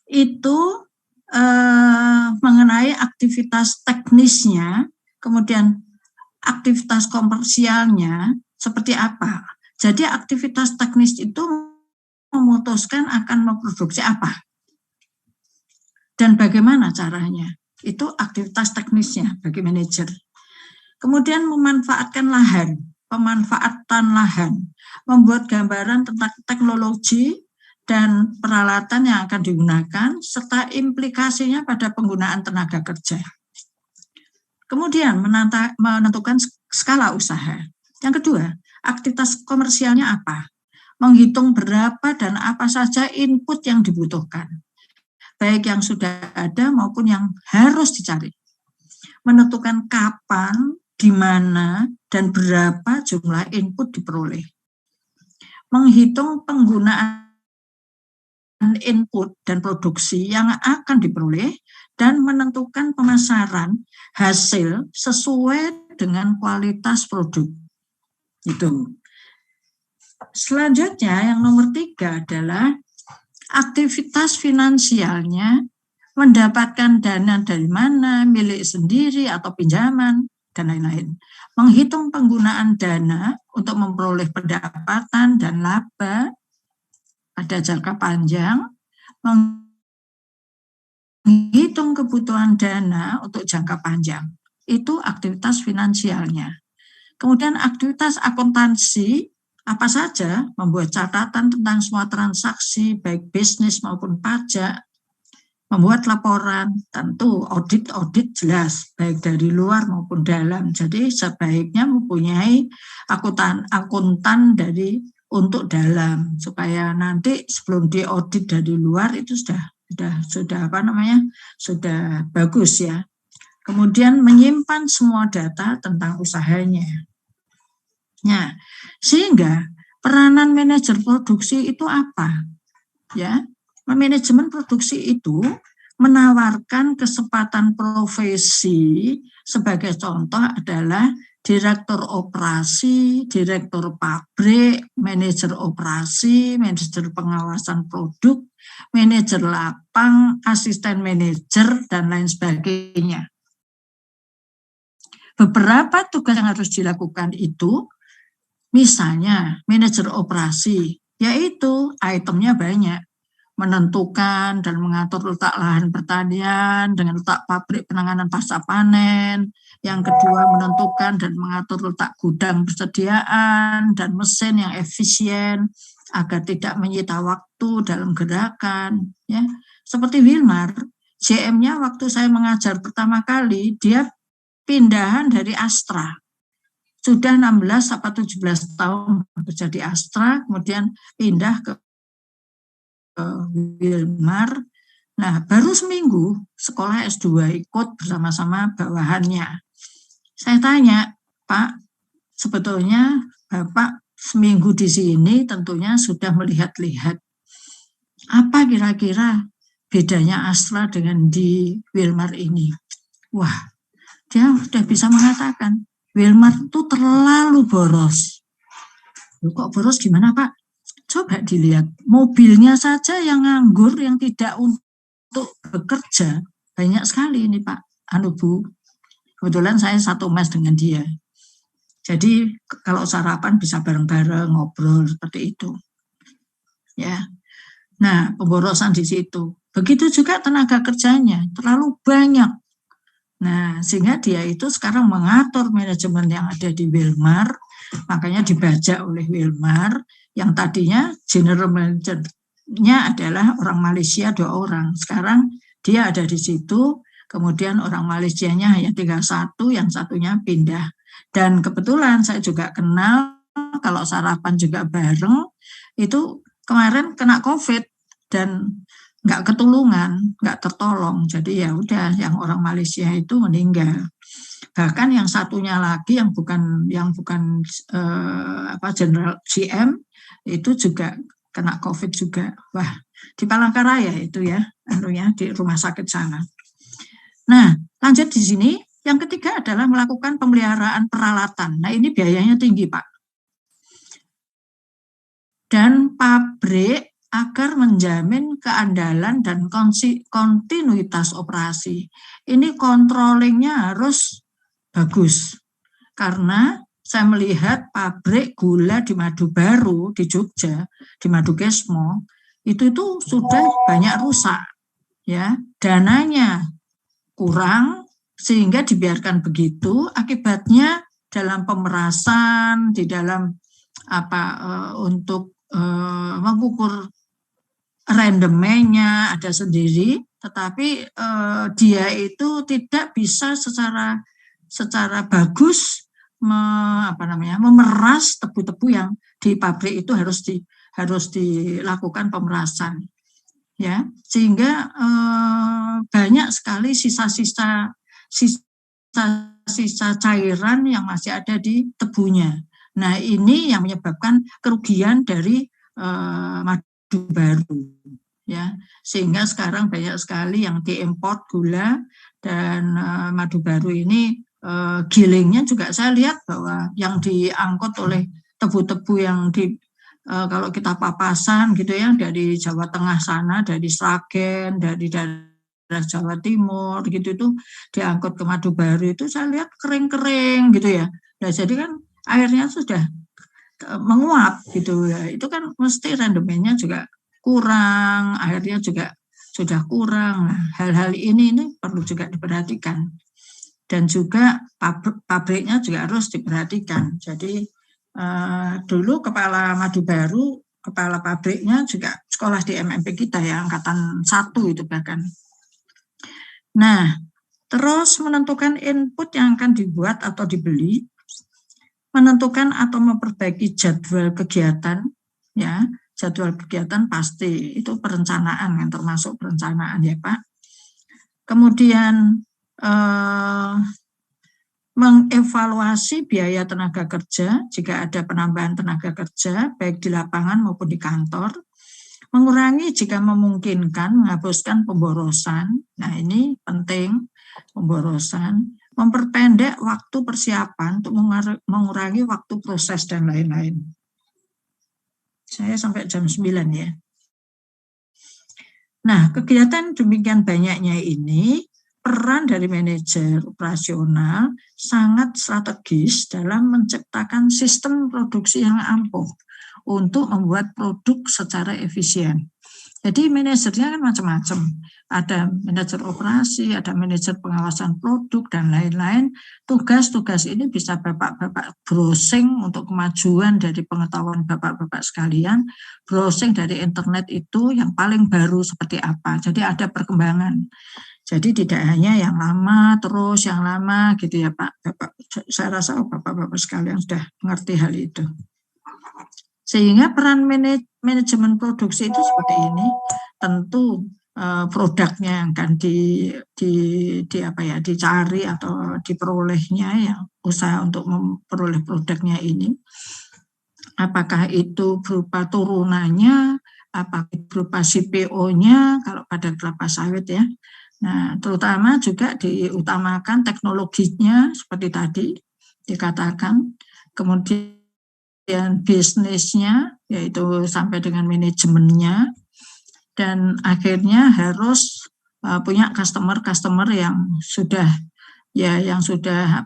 itu mengenai aktivitas teknisnya, kemudian aktivitas komersialnya seperti apa. Jadi aktivitas teknis itu memutuskan akan memproduksi apa dan bagaimana caranya. Itu aktivitas teknisnya bagi manajer. Kemudian memanfaatkan lahan, pemanfaatan lahan, membuat gambaran tentang teknologi dan peralatan yang akan digunakan, serta implikasinya pada penggunaan tenaga kerja. Kemudian menentukan skala usaha. Yang kedua, aktivitas komersialnya apa? Menghitung berapa dan apa saja input yang dibutuhkan, baik yang sudah ada maupun yang harus dicari. Menentukan kapan, di mana, dan berapa jumlah input diperoleh. Menghitung penggunaan input dan produksi yang akan diperoleh dan menentukan pemasaran hasil sesuai dengan kualitas produk. Itu. Selanjutnya yang nomor 3 adalah aktivitas finansialnya, mendapatkan dana dari mana, milik sendiri atau pinjaman dan lain-lain. Menghitung penggunaan dana untuk memperoleh pendapatan dan laba pada jangka panjang, menghitung kebutuhan dana untuk jangka panjang. Itu aktivitas finansialnya. Kemudian aktivitas akuntansi, apa saja, membuat catatan tentang semua transaksi, baik bisnis maupun pajak, membuat laporan, tentu audit jelas, baik dari luar maupun dalam. Jadi sebaiknya mempunyai akuntan dari untuk dalam, supaya nanti sebelum diaudit dari luar itu sudah bagus ya. Kemudian menyimpan semua data tentang usahanya. Nah, sehingga peranan manajer produksi itu apa? Ya, manajemen produksi itu menawarkan kesempatan profesi, sebagai contoh adalah direktur operasi, direktur pabrik, manajer operasi, manajer pengawasan produk, manajer lapang, asisten manajer, dan lain sebagainya. Beberapa tugas yang harus dilakukan itu, misalnya manajer operasi, yaitu itemnya banyak, menentukan dan mengatur letak lahan pertanian dengan letak pabrik penanganan pasca panen. Yang kedua, menentukan dan mengatur letak gudang persediaan dan mesin yang efisien agar tidak menyita waktu dalam gerakan. Ya, seperti Wilmar, JM-nya waktu saya mengajar pertama kali, dia pindahan dari Astra. Sudah 16 atau 17 tahun bekerja di Astra, kemudian pindah ke Wilmar. Nah, baru seminggu sekolah S2 ikut bersama-sama bawahannya. Saya tanya, Pak, sebetulnya Bapak seminggu di sini tentunya sudah melihat-lihat. Apa kira-kira bedanya Astra dengan di Wilmar ini? Wah, dia sudah bisa mengatakan, Wilmar itu terlalu boros. Loh, kok boros gimana, Pak? Coba dilihat, mobilnya saja yang nganggur, yang tidak untuk bekerja, banyak sekali ini Pak, Bu. Kebetulan saya satu mes dengan dia. Jadi kalau sarapan bisa bareng-bareng, ngobrol seperti itu. Ya. Nah, pemborosan di situ. Begitu juga tenaga kerjanya, terlalu banyak. Nah, sehingga dia itu sekarang mengatur manajemen yang ada di Wilmar, makanya dibajak oleh Wilmar, yang tadinya general manager-nya adalah orang Malaysia 2 orang. Sekarang dia ada di situ, kemudian orang Malaysianya hanya tinggal 1, yang satunya pindah. Dan kebetulan saya juga kenal, kalau sarapan juga bareng, itu kemarin kena COVID dan nggak ketulungan, nggak tertolong. Jadi ya udah, yang orang Malaysia itu meninggal. Bahkan yang satunya lagi yang bukan General GM itu juga kena COVID juga. Wah, di Palangkaraya itu ya, di rumah sakit sana. Nah, lanjut di sini. Yang ketiga adalah melakukan pemeliharaan peralatan. Nah, ini biayanya tinggi, Pak. Dan pabrik agar menjamin keandalan dan kontinuitas operasi. Ini controllingnya harus bagus. Karena saya melihat pabrik gula di Madu Baru, di Jogja, di Madu Kesmo, itu sudah banyak rusak. Ya, dananya kurang, sehingga dibiarkan begitu, akibatnya dalam pemerasan, di dalam untuk mengukur randomnya ada sendiri, tetapi dia itu tidak bisa secara bagus memeras tebu-tebu yang di pabrik itu harus dilakukan pemerasan, ya, sehingga banyak sekali sisa-sisa cairan yang masih ada di tebunya. Nah, ini yang menyebabkan kerugian dari Madu Baru, ya, sehingga sekarang banyak sekali yang diimport gula dan Madu Baru ini gilingnya juga saya lihat bahwa yang diangkut oleh tebu-tebu yang kalau kita papasan gitu ya, dari Jawa Tengah sana, dari Sragen, dari daerah Jawa Timur gitu, itu diangkut ke Madu Baru itu saya lihat kering-kering gitu ya. Nah, jadi kan airnya sudah menguap gitu ya, itu kan mesti rendemennya juga kurang, airnya juga sudah kurang. Nah, hal-hal ini perlu juga diperhatikan, dan juga pabriknya juga harus diperhatikan. Jadi dulu kepala Madu Baru, kepala pabriknya juga sekolah di MMP kita ya, angkatan 1 itu bahkan. Nah, terus menentukan input yang akan dibuat atau dibeli, menentukan atau memperbaiki jadwal kegiatan, ya, jadwal kegiatan pasti itu perencanaan, yang termasuk perencanaan ya Pak. Kemudian mengevaluasi biaya tenaga kerja jika ada penambahan tenaga kerja baik di lapangan maupun di kantor, mengurangi jika memungkinkan, menghapuskan pemborosan. Nah, ini penting, pemborosan, memperpendek waktu persiapan untuk mengurangi waktu proses dan lain-lain. Saya sampai jam 9 ya. Nah, kegiatan demikian banyaknya ini, peran dari manajer operasional sangat strategis dalam menciptakan sistem produksi yang ampuh untuk membuat produk secara efisien. Jadi manajernya kan macam-macam. Ada manajer operasi, ada manajer pengawasan produk, dan lain-lain. Tugas-tugas ini bisa Bapak-Bapak browsing untuk kemajuan dari pengetahuan Bapak-Bapak sekalian. Browsing dari internet itu yang paling baru seperti apa. Jadi ada perkembangan. Jadi tidak hanya yang lama, terus yang lama gitu ya Pak. Bapak, saya rasa Bapak-Bapak sekalian sudah mengerti hal itu. Sehingga peran manajemen produksi itu seperti ini, tentu produknya yang akan dicari atau diperolehnya, ya usaha untuk memperoleh produknya ini, apakah itu berupa turunannya, apakah berupa CPO-nya kalau pada kelapa sawit ya. Nah, terutama juga diutamakan teknologinya seperti tadi dikatakan, kemudian bisnisnya, yaitu sampai dengan manajemennya, dan akhirnya harus punya customer yang sudah yang sudah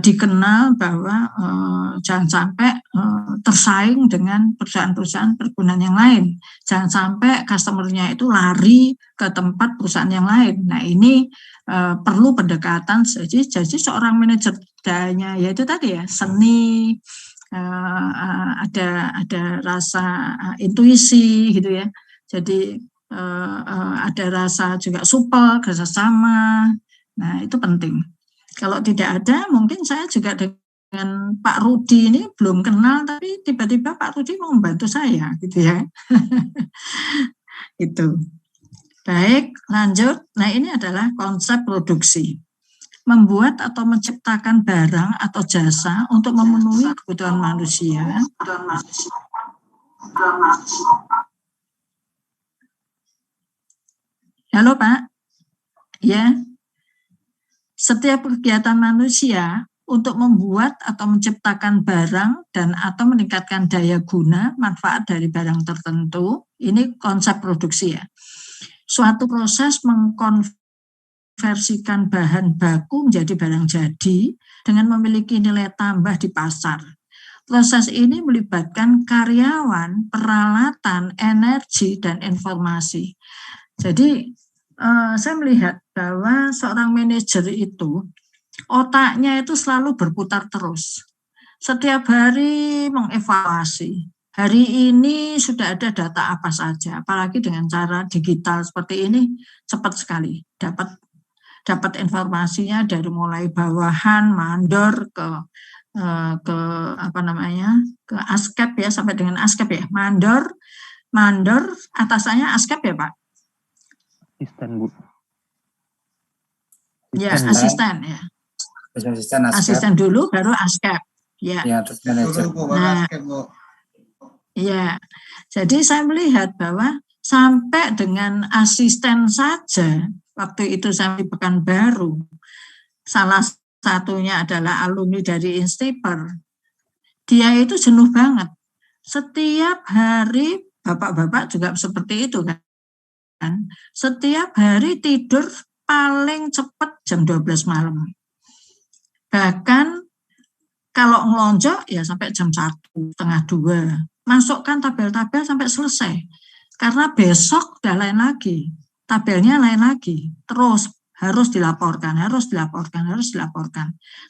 dikenal bahwa jangan sampai tersaing dengan perusahaan-perusahaan perkebunan yang lain. Jangan sampai customernya itu lari ke tempat perusahaan yang lain. Nah, ini perlu pendekatan. Jadi seorang manajer daya, yaitu tadi ya, seni, ada rasa intuisi gitu ya. Jadi ada rasa juga supel, kerjasama. Nah, itu penting. Kalau tidak ada, mungkin saya juga dengan Pak Rudi ini belum kenal, tapi tiba-tiba Pak Rudi mau membantu saya gitu ya. Itu. Baik, lanjut. Nah, ini adalah konsep produksi. Membuat atau menciptakan barang atau jasa untuk memenuhi kebutuhan manusia. Halo Pak, ya. Setiap kegiatan manusia untuk membuat atau menciptakan barang dan atau meningkatkan daya guna manfaat dari barang tertentu, ini konsep produksi ya. Suatu proses mengkonversikan bahan baku menjadi barang jadi dengan memiliki nilai tambah di pasar. Proses ini melibatkan karyawan, peralatan, energi, dan informasi. Jadi saya melihat bahwa seorang manajer itu otaknya itu selalu berputar terus. Setiap hari mengevaluasi. Hari ini sudah ada data apa saja, apalagi dengan cara digital seperti ini cepat sekali dapat informasinya dari mulai bawahan, mandor ke ASCAP ya, sampai dengan ASCAP ya, mandor atasannya ASCAP ya Pak. Asisten Bu. Ya, asisten ya. Asisten dulu baru ASCAP. Ya. Terus manajer. Nah, ya. Jadi saya melihat bahwa sampai dengan asisten saja, waktu itu saya di Pekanbaru, salah satunya adalah alumni dari Instiper. Dia itu jenuh banget. Setiap hari, bapak-bapak juga seperti itu kan. Setiap hari tidur paling cepat jam 12 malam. Bahkan kalau ngelonjok ya sampai jam 1, setengah 2. Masukkan tabel-tabel sampai selesai. Karena besok udah lain lagi. Tabelnya lain lagi. Terus harus dilaporkan.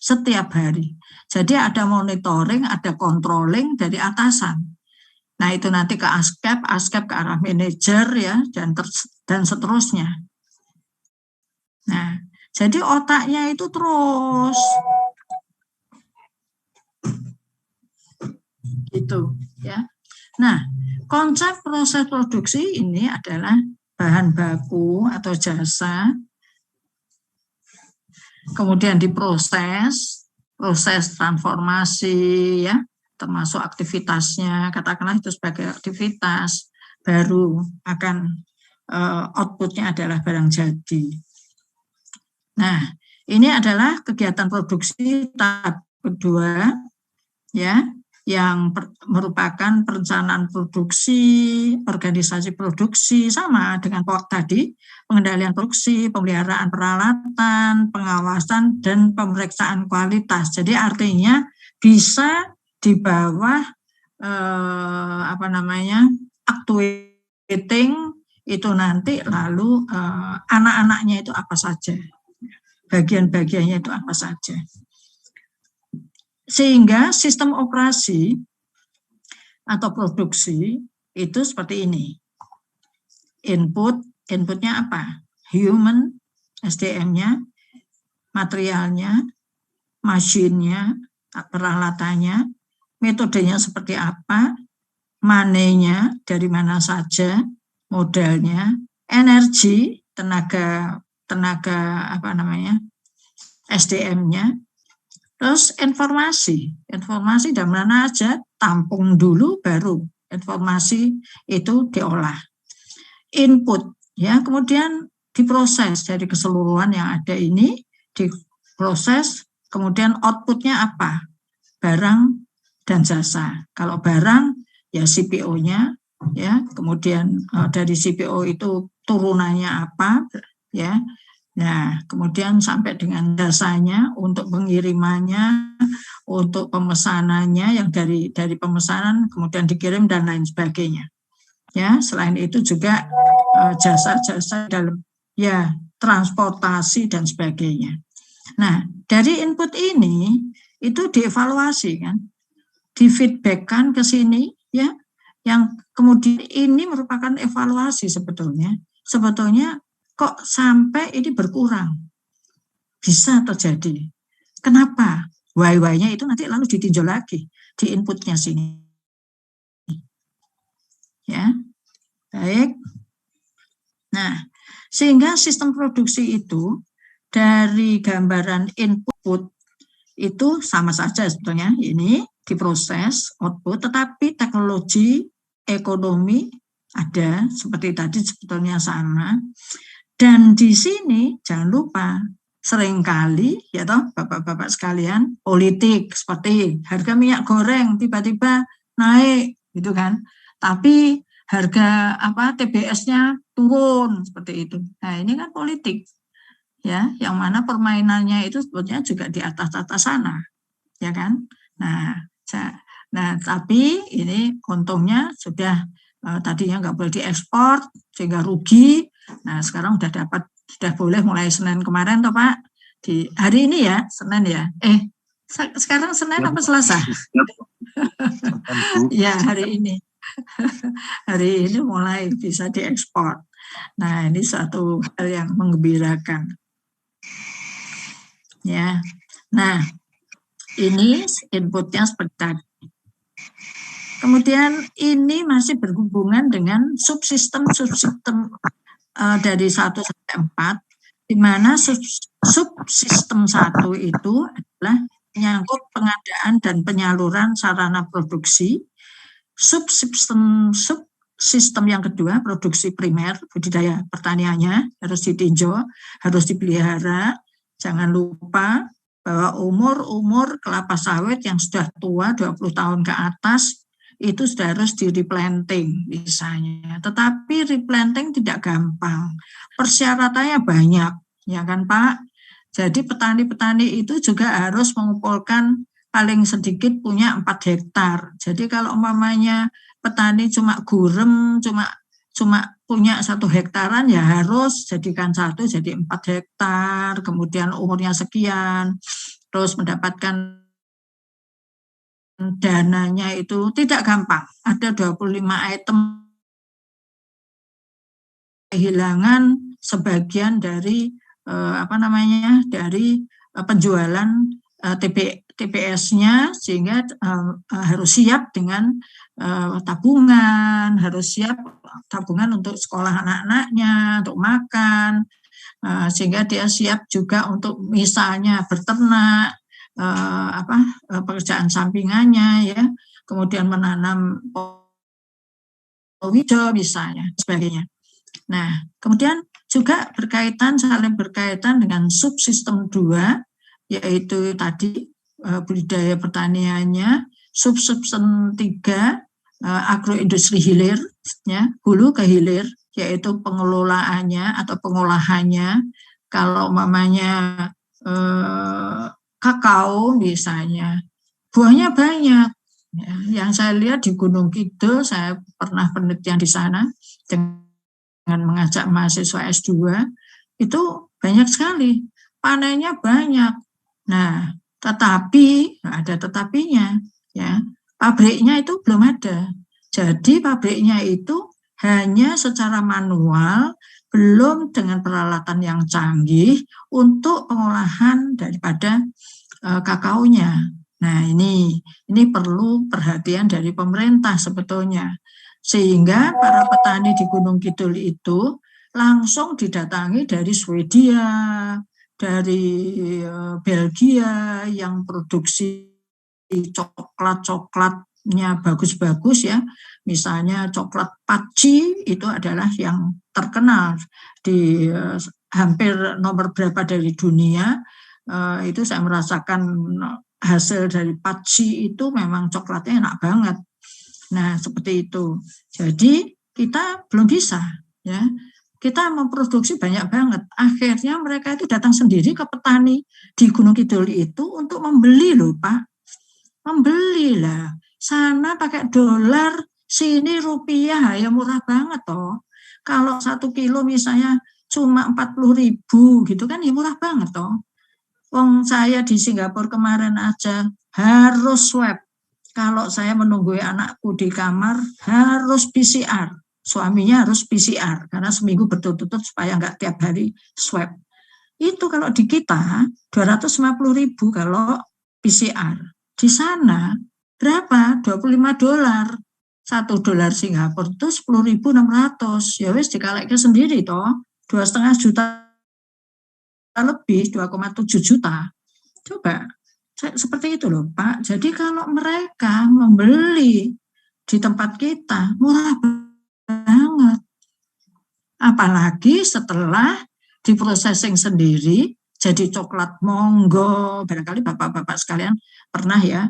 Setiap hari. Jadi ada monitoring, ada controlling dari atasan. Nah, itu nanti ke ASCAP ke arah manajer ya, dan seterusnya. Nah, jadi otaknya itu terus gitu ya. Nah, konsep proses produksi ini adalah bahan baku atau jasa, kemudian diproses, proses transformasi ya, termasuk aktivitasnya, katakanlah itu sebagai aktivitas, baru akan outputnya adalah barang jadi. Nah, ini adalah kegiatan produksi tahap kedua ya, yang merupakan perencanaan produksi, organisasi produksi, sama dengan pokok tadi, pengendalian produksi, pemeliharaan peralatan, pengawasan, dan pemeriksaan kualitas. Jadi artinya bisa di bawah fluctuating itu nanti lalu anak-anaknya itu apa saja, bagian-bagiannya itu apa saja. Sehingga sistem operasi atau produksi itu seperti ini. Inputnya apa? Human, SDM-nya, materialnya, mesinnya, peralatannya, metodenya seperti apa, money-nya dari mana saja, modalnya, energi, tenaga apa namanya, SDM-nya, terus informasi dari mana aja, tampung dulu baru informasi itu diolah. Input, ya, kemudian diproses dari keseluruhan yang ada ini, diproses, kemudian outputnya apa? Barang dan jasa. Kalau barang, ya CPO-nya, ya, kemudian dari CPO itu turunannya apa, ya. Nah, kemudian sampai dengan jasanya untuk pengirimannya, untuk pemesanannya yang dari pemesanan kemudian dikirim dan lain sebagainya. Ya, selain itu juga jasa-jasa dalam ya transportasi dan sebagainya. Nah, dari input ini itu dievaluasi kan, difeedbackkan ke sini ya, yang kemudian ini merupakan evaluasi sebetulnya kok sampai ini berkurang, bisa terjadi. Kenapa? Why-nya itu nanti lalu ditinjau lagi di inputnya sini. Ya, baik. Nah, sehingga sistem produksi itu dari gambaran input itu sama saja sebetulnya, ini diproses output, tetapi teknologi, ekonomi ada seperti tadi sebetulnya sama. Dan di sini jangan lupa seringkali ya toh Bapak-bapak sekalian, politik seperti harga minyak goreng tiba-tiba naik gitu kan. Tapi harga TBS-nya turun seperti itu. Nah, ini kan politik. Ya, yang mana permainannya itu sebetulnya juga di atas-atas sana. Ya kan? Nah, tapi ini untungnya sudah tadinya nggak boleh diekspor sehingga rugi. Nah, sekarang sudah boleh mulai Senin kemarin toh Pak. Di hari ini ya, Senin ya. Sekarang Senin apa Selasa? Ya, hari ini. Hari ini mulai bisa diekspor. Nah, ini suatu hal yang menggembirakan. Ya. Nah, ini inputnya seperti tadi. Kemudian ini masih berhubungan dengan subsistem dari 1 sampai 4, di mana subsistem 1 itu adalah menyangkut pengadaan dan penyaluran sarana produksi. Subsistem yang kedua, produksi primer, budidaya pertaniannya harus ditinjau, harus dipelihara. Jangan lupa bahwa umur kelapa sawit yang sudah tua 20 tahun ke atas itu sudah harus di-replanting misalnya. Tetapi replanting tidak gampang. Persyaratannya banyak, ya kan Pak? Jadi petani-petani itu juga harus mengumpulkan paling sedikit punya 4 hektar. Jadi kalau umpamanya petani cuma gurem, cuma punya 1 hektaran, ya harus jadikan 1 jadi 4 hektar, kemudian umurnya sekian, terus mendapatkan dananya itu tidak gampang. Ada 25 item kehilangan sebagian dari dari penjualan TPS-nya, sehingga harus siap dengan tabungan, harus siap tabungan untuk sekolah anak-anaknya, untuk makan, sehingga dia siap juga untuk misalnya berternak, pekerjaan sampingannya ya, kemudian menanam hijau misalnya, sebagainya. Nah, kemudian juga saling berkaitan dengan subsistem 2, yaitu tadi budidaya pertaniannya, subsistem 3 agroindustri hilir, ya, hulu ke hilir, yaitu pengelolaannya atau pengolahannya. Kalau umpamanya kakao misalnya, buahnya banyak, Ya, yang saya lihat di Gunung Kidul, saya pernah penelitian di sana dengan mengajak mahasiswa S2, itu banyak sekali, panennya banyak. Nah, tetapi ada tetapinya, ya, pabriknya itu belum ada. Jadi pabriknya itu hanya secara manual, belum dengan peralatan yang canggih untuk pengolahan daripada kakaonya. Nah, ini perlu perhatian dari pemerintah sebetulnya. Sehingga para petani di Gunung Kidul itu langsung didatangi dari Swedia, dari Belgia yang produksi coklatnya bagus-bagus ya. Misalnya coklat Paci itu adalah yang terkenal di hampir nomor berapa dari dunia. Itu saya merasakan hasil dari Paci itu memang coklatnya enak banget. Nah, seperti itu. Jadi kita belum bisa, ya. Kita memproduksi banyak banget. Akhirnya mereka itu datang sendiri ke petani di Gunung Kidul itu untuk membeli loh, Pak. Membeli lah. Sana pakai dolar, sini rupiah, ya murah banget toh. Kalau 1 kilo misalnya cuma 40.000 gitu kan, ya murah banget toh. Wong saya di Singapura kemarin aja harus swab. Kalau saya menunggu anakku di kamar harus PCR. Suaminya harus PCR karena seminggu berturut-turut supaya nggak tiap hari swab. Itu kalau di kita 250.000 kalau PCR. Di sana berapa? $25. $1 Singapura itu 10.600. Ya wis dikalikan sendiri toh. 2,5 juta lebih, 2,7 juta. Coba, seperti itu loh Pak. Jadi kalau mereka membeli di tempat kita, murah banget. Apalagi setelah diprocessing sendiri, jadi coklat monggo. Barangkali Bapak-Bapak sekalian pernah ya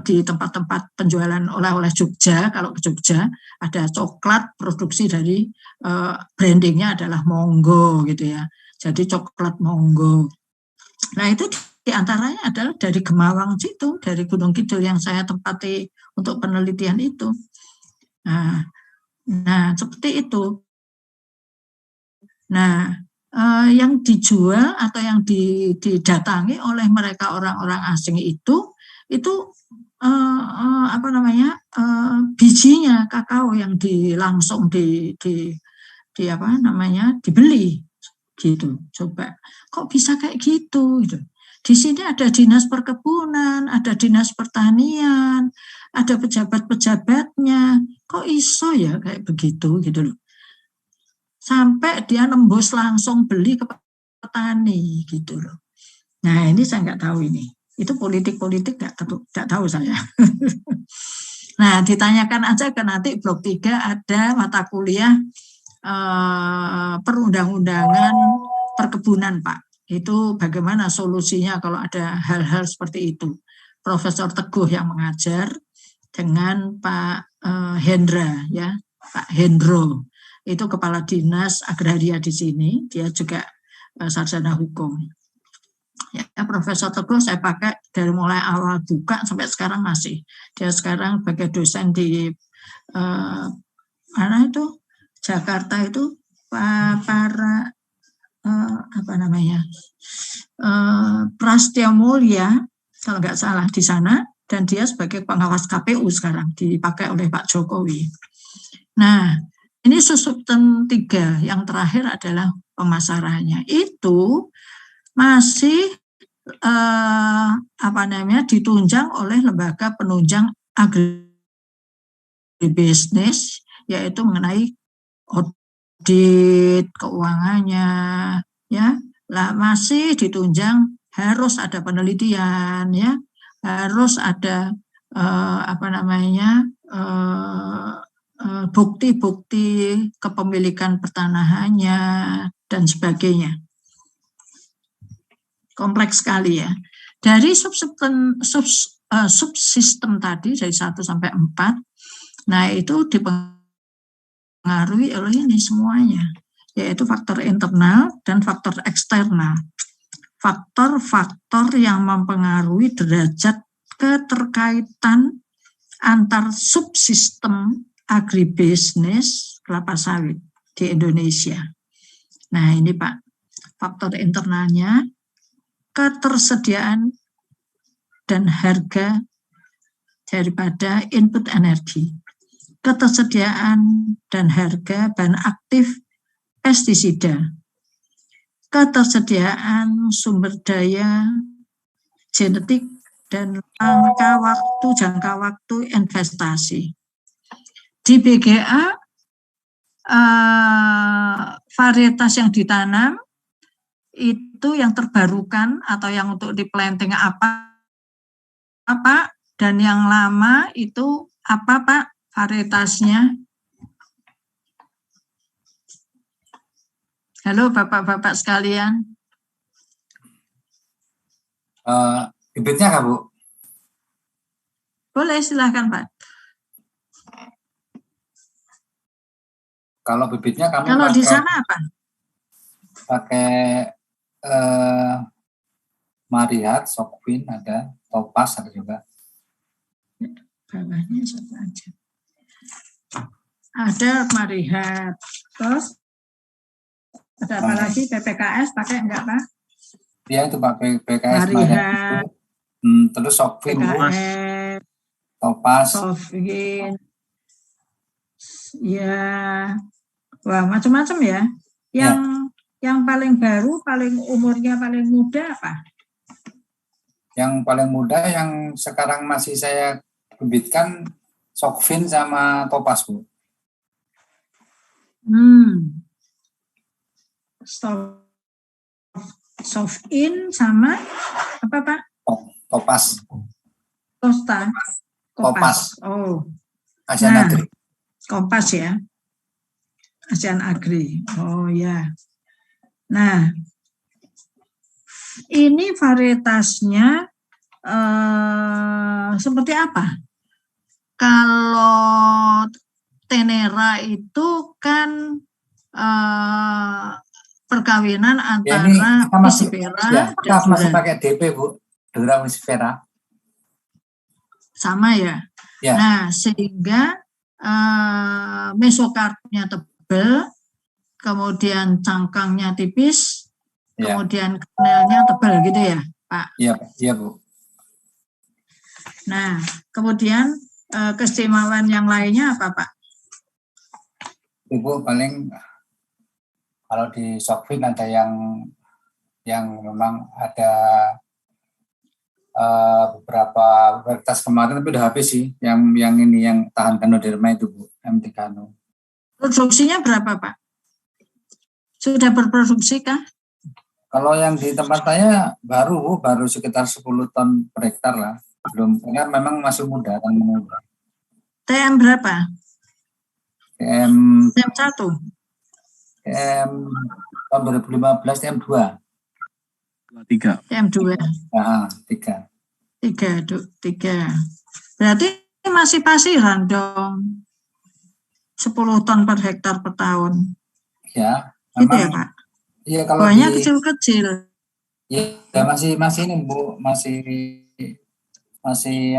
di tempat-tempat penjualan oleh-oleh Jogja, kalau ke Jogja ada coklat produksi dari brandingnya adalah monggo gitu ya. Jadi coklat monggo. Nah itu diantaranya adalah dari Gemawang situ, dari Gunung Kidul yang saya tempati untuk penelitian itu. Nah seperti itu. Nah yang dijual atau yang didatangi oleh mereka orang-orang asing itu bijinya kakao yang langsung dibeli. Gitu, coba kok bisa kayak gitu. Di sini ada dinas perkebunan, ada dinas pertanian, ada pejabat-pejabatnya, kok iso ya kayak begitu gitu loh. Sampai dia nembus langsung beli ke petani gitu loh. Nah ini saya nggak tahu ini, itu politik nggak tahu saya. Nah ditanyakan aja ke nanti blok 3 ada mata kuliah perundang-undangan perkebunan Pak. Itu bagaimana solusinya kalau ada hal-hal seperti itu. Profesor Teguh yang mengajar dengan Pak Hendra ya, Pak Hendro. Itu kepala dinas agraria di sini, dia juga sarjana hukum. Ya, Profesor Teguh saya pakai dari mulai awal buka sampai sekarang masih. Dia sekarang sebagai dosen di mana itu? Jakarta itu para Prastya Mulya kalau nggak salah di sana, dan dia sebagai pengawas KPU sekarang dipakai oleh Pak Jokowi. Nah ini susunan 3 yang terakhir adalah pemasarannya itu masih ditunjang oleh lembaga penunjang agribisnis, yaitu mengenai audit keuangannya ya, lah masih ditunjang, harus ada penelitian ya, harus ada bukti-bukti kepemilikan pertanahannya dan sebagainya. Kompleks sekali ya. Dari subsistem tadi dari 1 sampai 4, nah itu dipengaruhi oleh ini semuanya, yaitu faktor internal dan faktor eksternal. Faktor-faktor yang mempengaruhi derajat keterkaitan antar subsistem agribisnis kelapa sawit di Indonesia. Nah ini Pak, faktor internalnya ketersediaan dan harga daripada input energi, ketersediaan dan harga bahan aktif pestisida, ketersediaan sumber daya genetik, dan jangka waktu investasi. Di BGA, varietas yang ditanam itu yang terbarukan atau yang untuk di planting apa dan yang lama itu apa Pak varietasnya? Halo Bapak-bapak sekalian. Bibitnya Kak, Bu? Boleh, silahkan Pak. Kalau bibitnya kami kalau di sana apa? Pakai Marihat, Sokvin ada, Topaz ada juga. Bawahnya siapa aja? Ada Marihat, terus ada apa lagi? PPKS pakai enggak Pak? Iya itu pakai PPKS Marihat. Terus Sokvin, Topaz, Sokvin, ya, wah macam-macam ya. Yang paling baru, paling umurnya paling muda apa? Yang paling muda yang sekarang masih saya bibitkan Sokvin sama Topaz, Bu. Sokvin sama apa Pak? Topaz. Topaz. Oh. Asian Agri. Kompas ya. Asian Agri. Oh ya. Nah, ini varietasnya seperti apa? Kalau Tenera itu kan perkawinan antara Wisifera dan masih pakai DP Bu, Dura Wisifera. Sama ya. Nah, sehingga mesokarpnya tebal, kemudian cangkangnya tipis, kemudian kernelnya tebal gitu ya, Pak? Iya, Bu. Nah, kemudian keistimewaan yang lainnya apa, Pak? Ibu paling kalau di Sokvin ada yang memang ada beberapa varietas kemarin tapi udah habis sih, yang ini yang tahan Ganoderma itu Bu, M3 Gano. Produksinya berapa Pak? Sudah berproduksi kah? Kalau yang di tempat saya baru Bu, baru sekitar 10 ton per hektar lah, belum, karena memang masih muda kan muda. TM berapa? TM 1? TM tahun 2015 TM 2. 3. TM 2. Nah, 3. 3. Berarti masih pasiran dong. 10 ton per hektar per tahun. Ya, memang, gitu ya Pak? Iya, kalau banyak kecil-kecil. Ya masih ini Bu, masih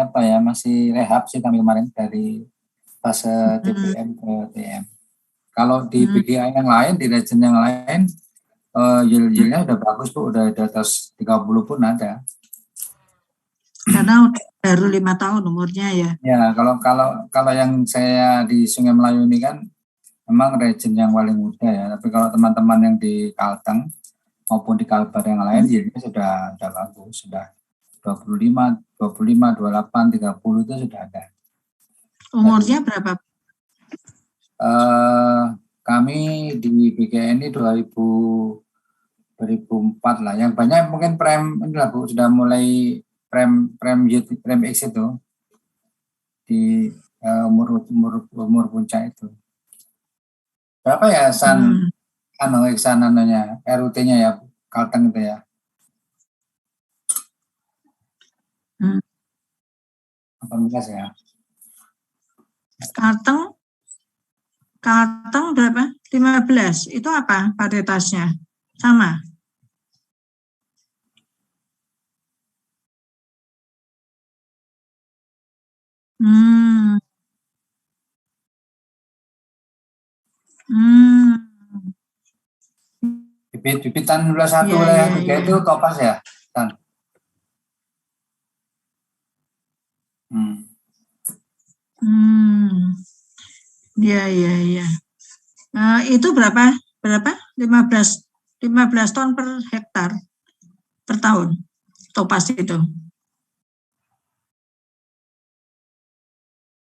apa ya, masih rehab sih kami kemarin dari fase TPM ke TM. Kalau di BGA yang lain, di region yang lain, yield-nya udah bagus Bu, udah di atas 30 pun ada. Karena baru 5 tahun umurnya ya. Ya, kalau yang saya di Sungai Melayu ini kan memang region yang paling muda ya. Tapi kalau teman-teman yang di Kalteng maupun di Kalbar yang lain, yieldnya sudah bagus, sudah 25, 28, 30 itu sudah ada. Umurnya berapa? Kami di BGA ini 2004 lah. Yang banyak mungkin prime ini lah Bu, sudah mulai prime X itu di umur puncak itu. Berapa ya Iksan namanya RUT-nya ya Kalteng itu ya? 18 ya. Kalteng berapa? 15. Itu apa varietasnya? Sama? Hmm. Hmm. Bibitan 21 Iya, wilayah iya, 3 iya. itu Topaz ya, Tan? Iya, iya, iya. Itu berapa? 15 ton per hektar per tahun. Topaz itu.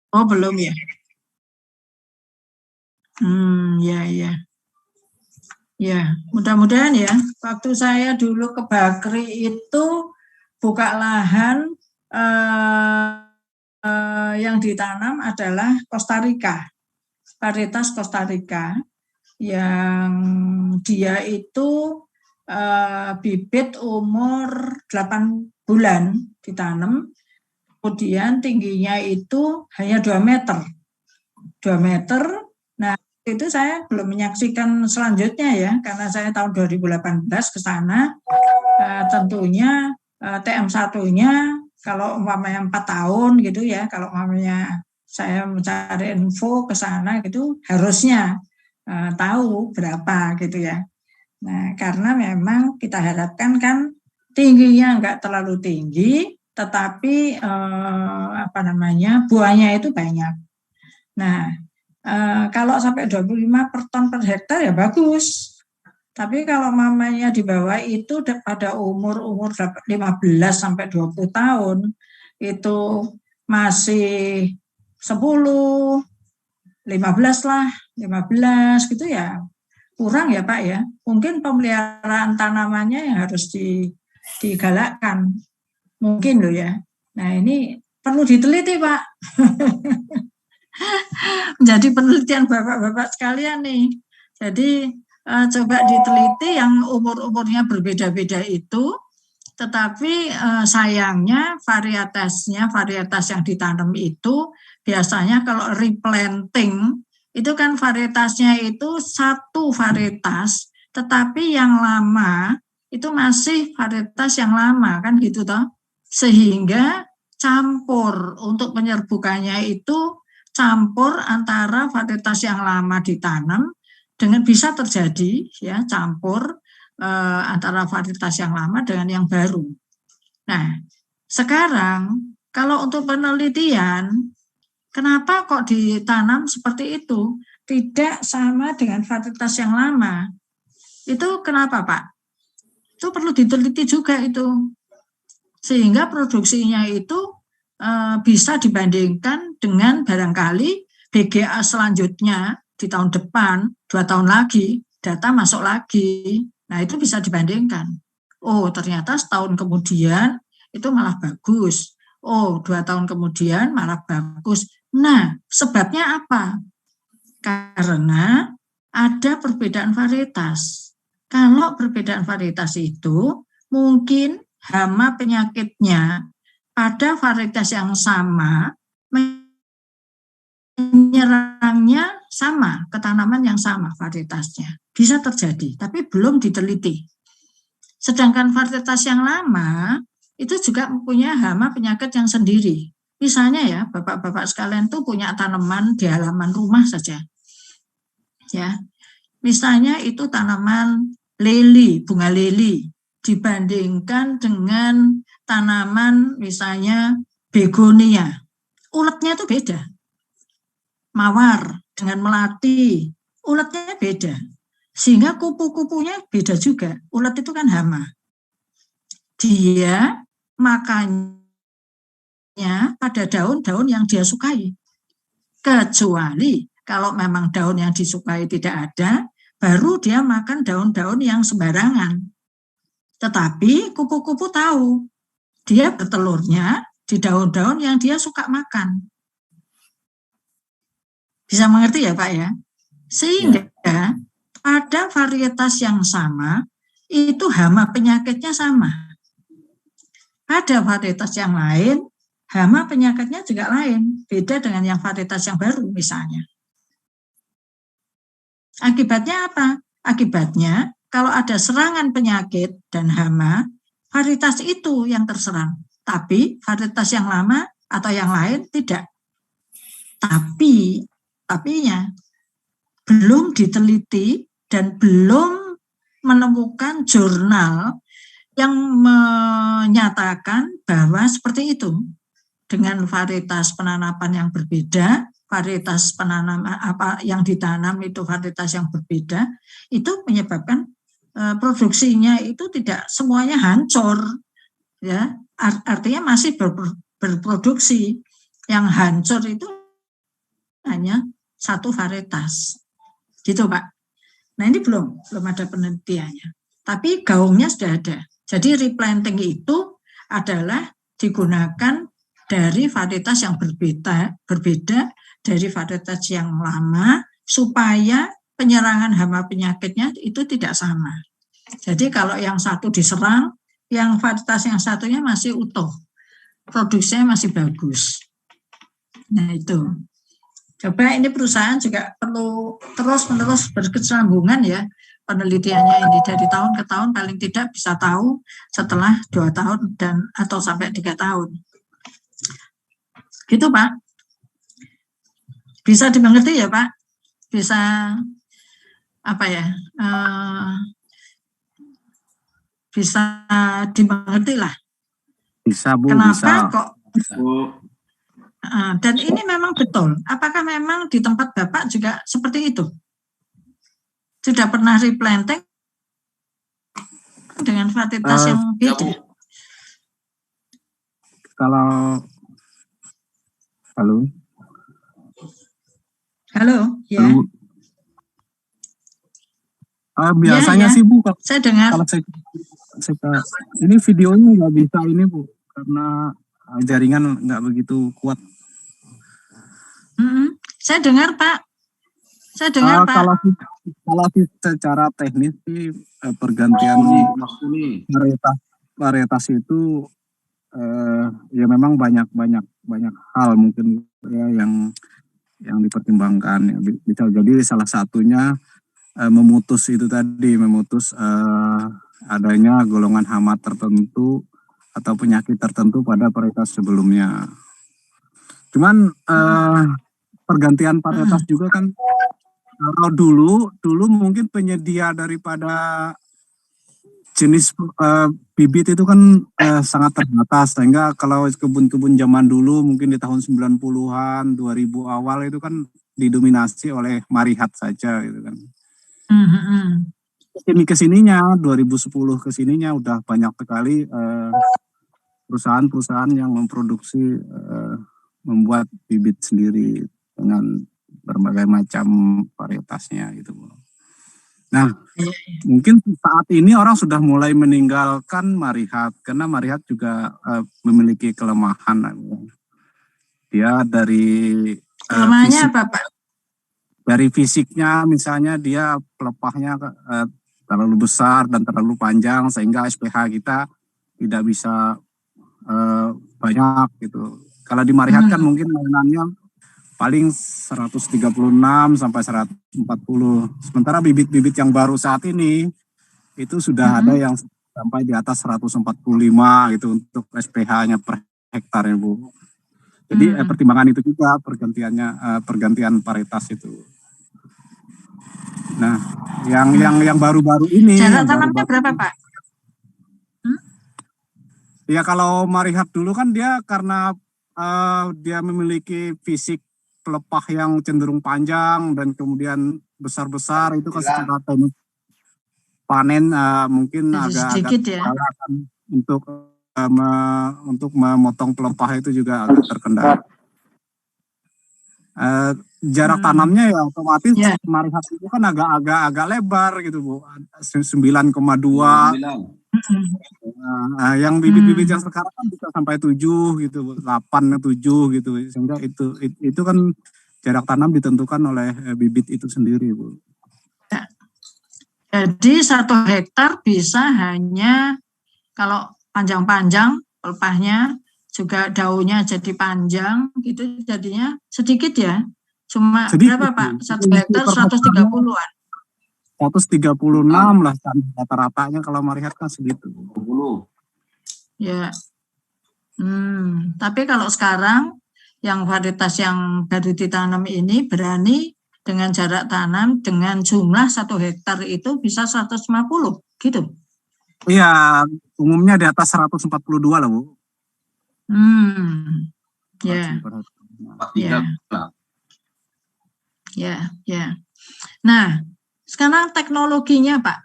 Oh, belum ya. Ya, ya. Ya, mudah-mudahan ya. Waktu saya dulu ke Bakri itu buka lahan yang ditanam adalah Costa Rica, varietas Costa Rica yang dia itu bibit umur 8 bulan ditanam, kemudian tingginya itu hanya 2 meter. 2 meter. Nah, itu saya belum menyaksikan selanjutnya ya, karena saya tahun 2018 ke sana. Tentunya TM1-nya kalau umpamanya 4 tahun gitu ya, kalau umpamanya saya mencari info ke sana gitu, harusnya tahu berapa gitu ya. Nah, karena memang kita harapkan kan tingginya enggak terlalu tinggi, tetapi buahnya itu banyak. Nah, kalau sampai 25 per ton per hektar ya bagus. Tapi kalau mamanya di bawah itu pada umur 15 sampai 20 tahun itu masih 10, 15 lah, 15 gitu ya. Kurang ya Pak ya. Mungkin pemeliharaan tanamannya yang harus digalakkan. Mungkin loh ya. Nah, ini perlu diteliti Pak. Jadi penelitian Bapak-bapak sekalian nih. Jadi coba diteliti yang umur-umurnya berbeda-beda itu, tetapi sayangnya varietas yang ditanam itu biasanya kalau replanting itu kan varietasnya itu satu varietas, tetapi yang lama itu masih varietas yang lama kan gitu toh, sehingga campur untuk penyerbukannya itu campur antara varietas yang lama ditanam dengan bisa terjadi ya campur antara varietas yang lama dengan yang baru. Nah, sekarang kalau untuk penelitian, kenapa kok ditanam seperti itu? Tidak sama dengan varietas yang lama. Itu kenapa, Pak? Itu perlu diteliti juga itu. Sehingga produksinya itu bisa dibandingkan dengan barangkali BGA selanjutnya di tahun depan, 2 tahun lagi, data masuk lagi. Nah, itu bisa dibandingkan. Oh, ternyata setahun kemudian itu malah bagus. Oh, 2 tahun kemudian malah bagus. Nah, sebabnya apa? Karena ada perbedaan varietas. Kalau perbedaan varietas itu mungkin hama penyakitnya pada varietas yang sama menyerangnya sama ke tanaman yang sama varietasnya. Bisa terjadi, tapi belum diteliti. Sedangkan varietas yang lama itu juga mempunyai hama penyakit yang sendiri. Misalnya ya, Bapak-bapak sekalian tuh punya tanaman di halaman rumah saja. Ya. Misalnya itu tanaman lili, bunga lili dibandingkan dengan tanaman misalnya begonia. Uletnya itu beda. Mawar dengan melati, uletnya beda. Sehingga kupu-kupunya beda juga. Ulet itu kan hama. Dia makannya pada daun-daun yang dia sukai. Kecuali kalau memang daun yang disukai tidak ada, baru dia makan daun-daun yang sembarangan. Tetapi kupu-kupu tahu, dia bertelurnya di daun-daun yang dia suka makan. Bisa mengerti ya Pak ya? Sehingga pada varietas yang sama, itu hama penyakitnya sama. Pada varietas yang lain, hama penyakitnya juga lain, beda dengan yang varietas yang baru misalnya. Akibatnya apa? Akibatnya kalau ada serangan penyakit dan hama, varietas itu yang terserang. Tapi varietas yang lama atau yang lain tidak. Tapinya belum diteliti dan belum menemukan jurnal yang menyatakan bahwa seperti itu. Dengan varietas penanaman yang berbeda, varietas penanaman apa yang ditanam itu varietas yang berbeda, itu menyebabkan produksinya itu tidak semuanya hancur, ya. Artinya masih berproduksi. Yang hancur itu hanya satu varietas, gitu Pak. Nah ini belum ada penelitiannya, tapi gaungnya sudah ada. Jadi replanting itu adalah digunakan dari varietas yang berbeda dari varietas yang lama supaya penyerangan hama penyakitnya itu tidak sama. Jadi kalau yang satu diserang, yang varietas yang satunya masih utuh, produksinya masih bagus. Nah itu. Coba ini perusahaan juga perlu terus-menerus berkesinambungan ya penelitiannya ini dari tahun ke tahun, paling tidak bisa tahu setelah 2 tahun dan atau sampai 3 tahun. Gitu Pak. Bisa dimengerti ya Pak? Bisa apa ya? Bisa dimengerti lah. Bisa Bu, Kenapa bisa. kok? Bisa. Dan ini memang betul. Apakah memang di tempat Bapak juga seperti itu? Sudah pernah replanting dengan varietas yang beda? Kalau halo, Ya. halo. Biasanya ya. sih Bu, Saya dengar. kalau saya ini videonya nggak bisa ini Bu, karena jaringan nggak begitu kuat. Saya dengar Pak. Saya dengar Pak. Kalau secara teknis sih pergantian varietas itu ya memang banyak hal mungkin ya yang dipertimbangkan. Bisa jadi salah satunya memutus adanya golongan hama tertentu atau penyakit tertentu pada varietas sebelumnya. Cuman pergantian varietas juga kan, kalau dulu mungkin penyedia daripada jenis bibit itu kan sangat terbatas, sehingga kalau kebun-kebun zaman dulu mungkin di tahun 90-an, 2000 awal itu kan didominasi oleh Marihat saja gitu kan. Kesininya 2010 kesininya udah banyak sekali perusahaan-perusahaan yang memproduksi membuat bibit sendiri dengan berbagai macam varietasnya gitu. Nah, mungkin saat ini orang sudah mulai meninggalkan Marihat karena Marihat juga memiliki kelemahan. Dia dari kelemahannya apa Pak? Dari fisiknya misalnya dia pelepahnya terlalu besar dan terlalu panjang sehingga SPH kita tidak bisa banyak gitu. Kalau di Marihat kan mungkin mainannya paling 136 sampai 140. Sementara bibit-bibit yang baru saat ini itu sudah ada yang sampai di atas 145 gitu untuk SPH-nya per hektar ya Bu. Jadi pertimbangan itu juga pergantian varietas itu. Nah, yang baru-baru ini jarak tanamnya berapa Pak? Ya kalau Marihat dulu kan dia karena dia memiliki fisik pelepah yang cenderung panjang dan kemudian besar-besar, itu kan secara teknik panen mungkin agak ya. untuk memotong pelepah itu juga agak terkendala. Jarak tanamnya ya otomatis Marihat itu kan agak lebar gitu Bu, 9,2. Yang bibit-bibit yang sekarang kan bisa sampai 7 gitu, 8, 7 gitu, sehingga itu kan jarak tanam ditentukan oleh bibit itu sendiri Bu. Jadi 1 hektar bisa hanya kalau panjang-panjang pelepahnya juga daunnya jadi panjang gitu, jadinya sedikit ya. Cuma sedikit, berapa Pak? 1 hektar 130-an. 136 lah rata-ratanya kalau Marihat kan segitu. 20. Ya. Tapi kalau sekarang yang varietas yang baru ditanam ini berani dengan jarak tanam dengan jumlah 1 hektar itu bisa 150 gitu. Iya, umumnya di atas 142 lah, Bu. Ya. Ya. Ya. Nah, sekarang teknologinya, Pak.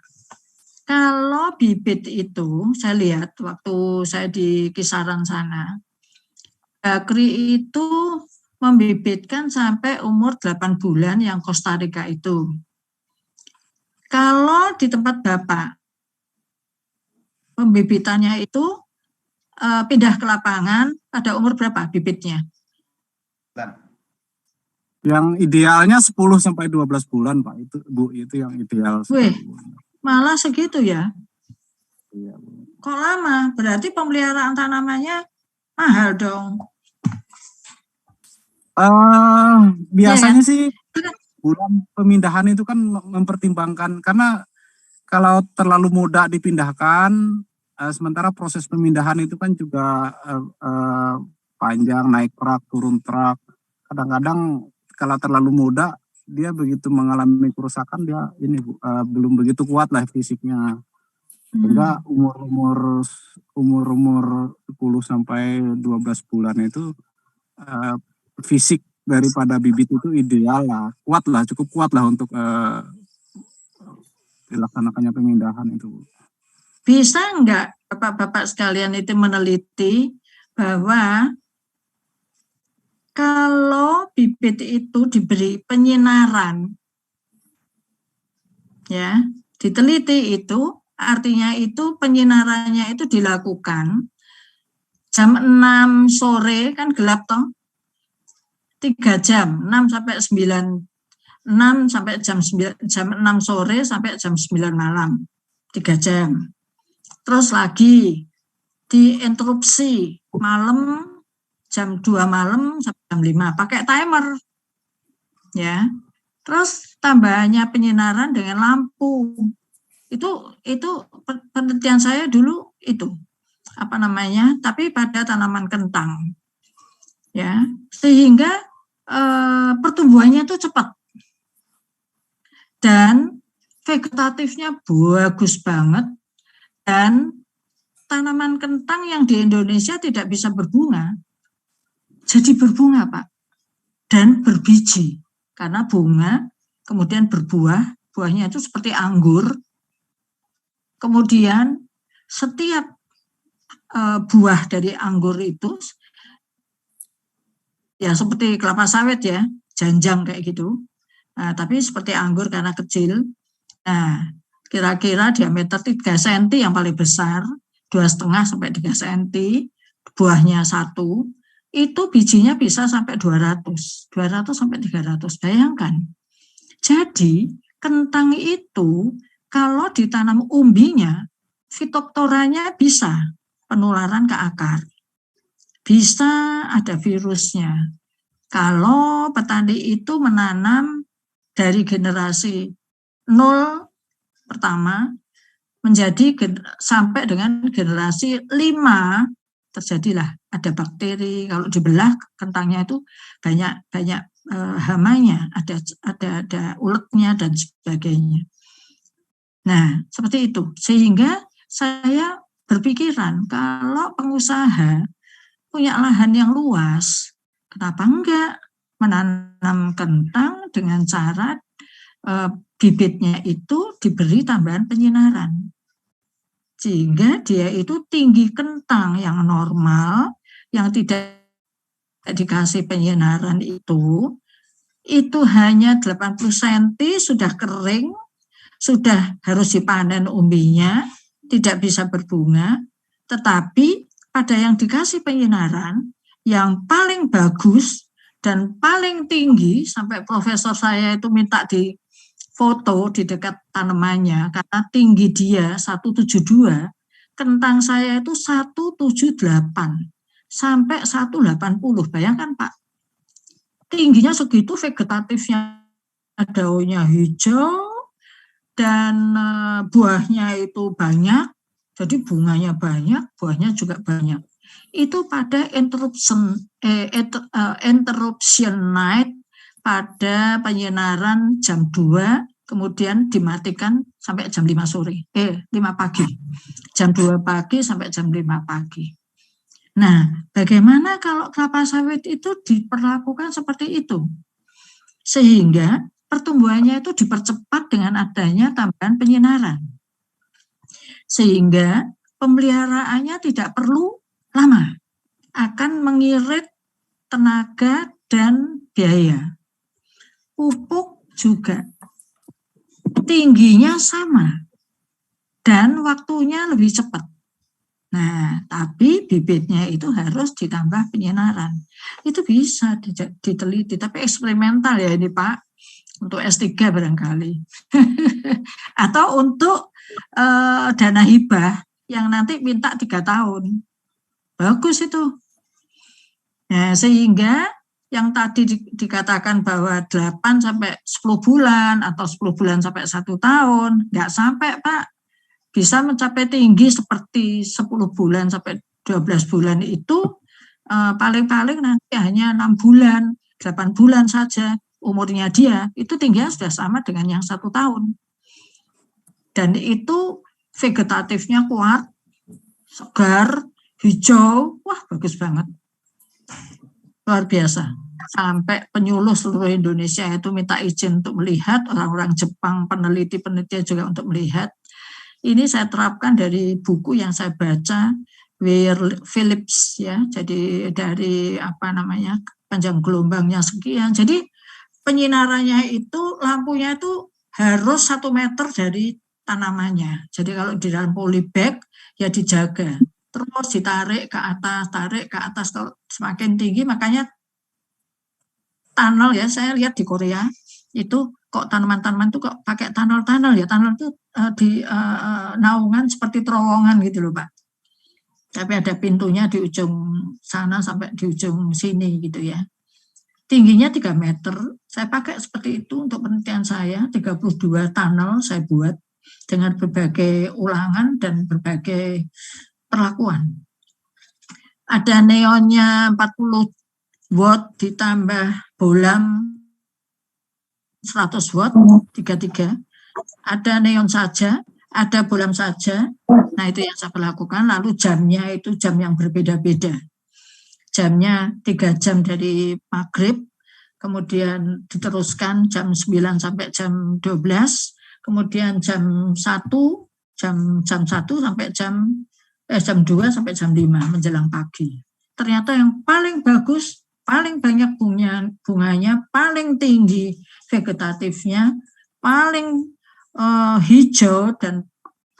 Kalau bibit itu, saya lihat waktu saya di kisaran sana, Bakri itu membibitkan sampai umur 8 bulan yang Costa Rica itu. Kalau di tempat Bapak, pembibitannya itu pindah ke lapangan pada umur berapa bibitnya? Yang idealnya 10 sampai 12 bulan, Pak. Itu Bu, itu yang ideal. Wih, malah segitu ya? Iya, Bu. Kok lama? Berarti pemeliharaan tanamannya mahal dong. Biasanya sih bulan pemindahan itu kan mempertimbangkan, karena kalau terlalu mudah dipindahkan, sementara proses pemindahan itu kan juga panjang, naik truk, turun truk. Kadang-kadang kalau terlalu mudah, dia begitu mengalami kerusakan, dia ini Bu, belum begitu kuat lah fisiknya. Sehingga umur 10 sampai 12 bulan itu fisik daripada bibit itu ideal lah, cukup kuat lah untuk dilaksanakannya pemindahan itu. Bisa enggak Bapak-bapak sekalian itu meneliti bahwa kalau bibit itu diberi penyinaran, ya, diteliti itu, artinya itu penyinarannya itu dilakukan jam 6 sore, kan gelap toh, 3 jam, 6 sampai 9, 6 sampai jam 9, jam 6 sore sampai jam 9 malam, 3 jam. Terus lagi diinterupsi malam jam 2 malam sampai jam 5, pakai timer. Ya. Terus tambahannya penyinaran dengan lampu. Itu penelitian saya dulu itu. Tapi pada tanaman kentang. Ya, sehingga pertumbuhannya itu cepat dan vegetatifnya bagus banget, dan tanaman kentang yang di Indonesia tidak bisa berbunga jadi berbunga, Pak, dan berbiji karena bunga, kemudian berbuah, buahnya itu seperti anggur, kemudian setiap buah dari anggur itu ya seperti kelapa sawit ya, janjang kayak gitu. Nah, tapi seperti anggur karena kecil. Nah, kira-kira diameter 3 cm yang paling besar, 2,5 sampai 3 cm, buahnya 1, itu bijinya bisa sampai 200 sampai 300. Bayangkan. Jadi, kentang itu kalau ditanam umbinya, fitoptoranya bisa penularan ke akar. Bisa ada virusnya. Kalau petani itu menanam dari generasi 0 pertama menjadi sampai dengan generasi 5, terjadilah ada bakteri. Kalau dibelah kentangnya itu banyak hamanya, ada uletnya dan sebagainya. Nah, seperti itu. Sehingga saya berpikiran kalau pengusaha punya lahan yang luas, kenapa enggak menanam kentang dengan cara bibitnya itu diberi tambahan penyinaran. Sehingga dia itu tinggi kentang yang normal, yang tidak dikasih penyinaran itu hanya 80 cm, sudah kering, sudah harus dipanen umbinya, tidak bisa berbunga, tetapi pada yang dikasih penyinaran, yang paling bagus dan paling tinggi, sampai profesor saya itu minta di foto di dekat tanamannya, karena tinggi dia 172, kentang saya itu 178 sampai 180. Bayangkan Pak, tingginya segitu, vegetatifnya daunnya hijau, dan buahnya itu banyak, jadi bunganya banyak, buahnya juga banyak. itu pada interruption night, pada penyinaran jam 2, kemudian dimatikan sampai jam 5 sore, 5 pagi. Jam 2 pagi sampai jam 5 pagi. Nah, bagaimana kalau kelapa sawit itu diperlakukan seperti itu? Sehingga pertumbuhannya itu dipercepat dengan adanya tambahan penyinaran. Sehingga pemeliharaannya tidak perlu lama, akan mengirit tenaga dan biaya. Pupuk juga tingginya sama dan waktunya lebih cepat. Nah, tapi bibitnya itu harus ditambah penyinaran. Itu bisa diteliti, tapi eksperimental ya ini Pak, untuk S3 barangkali. Atau untuk dana hibah yang nanti minta 3 tahun. Bagus itu. Nah, sehingga yang tadi dikatakan bahwa 8 sampai 10 bulan atau 10 bulan sampai 1 tahun, nggak sampai Pak. Bisa mencapai tinggi seperti 10 bulan sampai 12 bulan itu paling-paling nanti hanya 6 bulan, 8 bulan saja umurnya dia, itu tingginya sudah sama dengan yang 1 tahun. Dan itu vegetatifnya kuat, segar, hijau, wah bagus banget. Luar biasa. Sampai penyuluh seluruh Indonesia itu minta izin untuk melihat, orang-orang Jepang, peneliti-peneliti juga untuk melihat. Ini saya terapkan dari buku yang saya baca, Weir Phillips ya. Jadi dari panjang gelombangnya sekian. Jadi penyinarannya itu lampunya itu harus 1 meter dari tanamannya. Jadi kalau di dalam polybag ya dijaga. Terus ditarik ke atas, kalau semakin tinggi makanya tunnel ya, saya lihat di Korea itu kok tanaman-tanaman itu kok pakai tunnel ya, tunnel itu di naungan seperti terowongan gitu loh Pak. Tapi ada pintunya di ujung sana sampai di ujung sini gitu ya. Tingginya 3 meter, saya pakai seperti itu untuk penelitian saya, 32 tunnel saya buat dengan berbagai ulangan dan berbagai perlakuan. Ada neonnya 40 watt ditambah bolam 100 watt, 33. Ada neon saja, ada bolam saja. Nah, itu yang saya lakukan. Lalu jamnya itu jam yang berbeda-beda. Jamnya 3 jam dari maghrib, kemudian diteruskan jam 9 sampai jam 12, kemudian jam 1 sampai jam 2 sampai jam 5 menjelang pagi. Ternyata yang paling bagus, paling banyak bunganya, paling tinggi vegetatifnya, paling hijau dan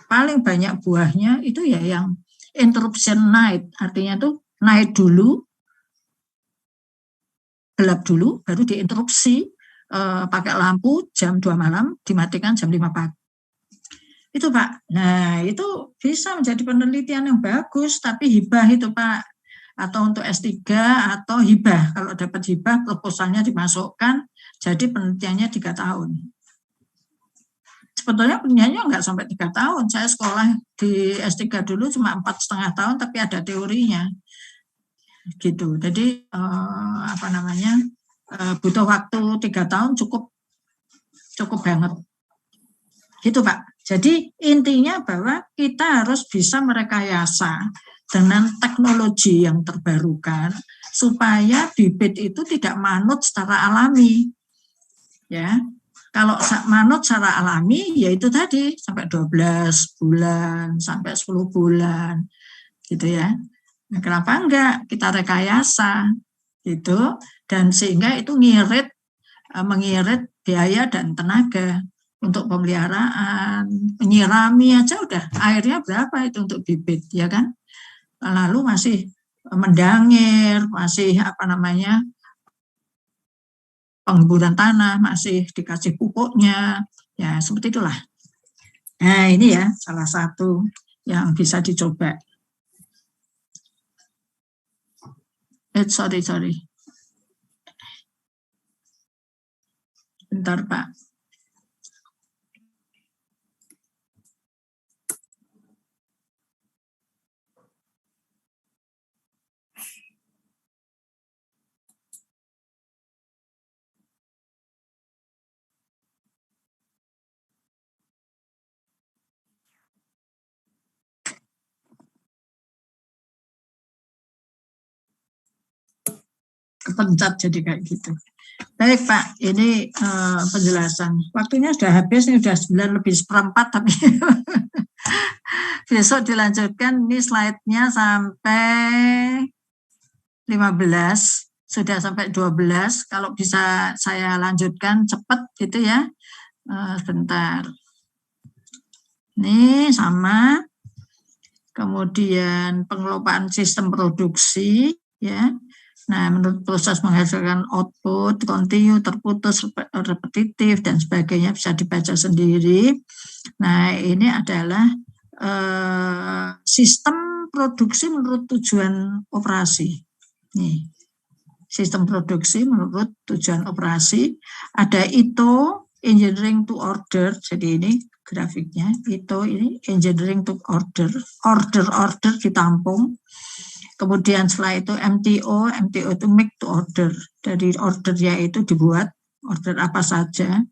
paling banyak buahnya itu ya yang interruption night, artinya tuh night dulu, gelap dulu, baru diinterupsi pakai lampu jam 2 malam, dimatikan jam 5 pagi. Itu Pak. Nah, itu bisa menjadi penelitian yang bagus, tapi hibah itu Pak. Atau untuk S3 atau hibah. Kalau dapat hibah, proposalnya dimasukkan, jadi penelitiannya 3 tahun. Sebetulnya penelitiannya enggak sampai 3 tahun. Saya sekolah di S3 dulu cuma 4,5 tahun, tapi ada teorinya. Gitu. Jadi butuh waktu 3 tahun cukup banget. Gitu Pak. Jadi intinya bahwa kita harus bisa merekayasa dengan teknologi yang terbarukan supaya bibit itu tidak manut secara alami. Ya. Kalau manut secara alami yaitu tadi sampai 12 bulan, sampai 10 bulan. Gitu ya. Nah, kenapa enggak kita rekayasa gitu, dan sehingga itu mengirit biaya dan tenaga untuk pemeliharaan, menyirami aja udah airnya berapa itu untuk bibit ya kan, lalu masih mendangir, masih penggemburan tanah, masih dikasih pupuknya ya, seperti itulah. Nah ini ya salah satu yang bisa dicoba. Sorry. Bentar Pak. terpencet jadi kayak gitu. Baik Pak, ini penjelasan. Waktunya sudah habis, ini sudah 9:04 tapi besok dilanjutkan. Ini slide-nya sampai 15, sudah sampai 12. Kalau bisa saya lanjutkan cepat gitu ya. Sebentar. Ini sama. Kemudian pengelolaan sistem produksi ya. Nah, menurut proses menghasilkan output, kontinu, terputus, repetitif, dan sebagainya bisa dibaca sendiri. Nah, ini adalah sistem produksi menurut tujuan operasi. Nih, sistem produksi menurut tujuan operasi. Ada ITO, engineering to order. Jadi ini grafiknya. ITO ini engineering to order. Order ditampung. Kemudian setelah itu MTO itu make to order. Dari ordernya itu dibuat order apa saja.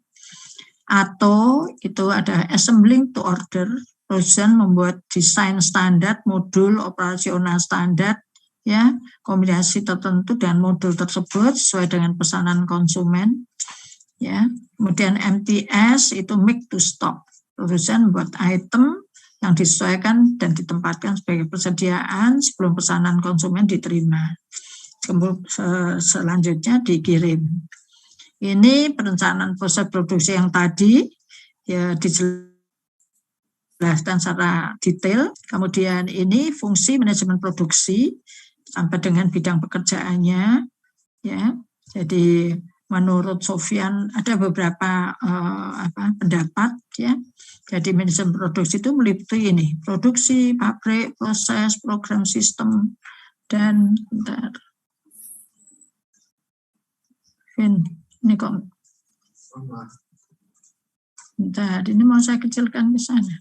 Atau itu ada assembling to order. Perusahaan membuat desain standar, modul operasional standar, ya, kombinasi tertentu dan modul tersebut sesuai dengan pesanan konsumen. Ya, kemudian MTS itu make to stock. Perusahaan membuat item yang disesuaikan dan ditempatkan sebagai persediaan sebelum pesanan konsumen diterima. Kemudian selanjutnya dikirim. Ini perencanaan proses produksi yang tadi ya dijelaskan secara detail. Kemudian ini fungsi manajemen produksi sampai dengan bidang pekerjaannya. Ya, jadi menurut Sofyan ada beberapa pendapat ya. Jadi manajemen produksi itu meliputi ini, produksi, pabrik, proses, program, sistem, dan ini kok ini mau saya kecilkan di sana.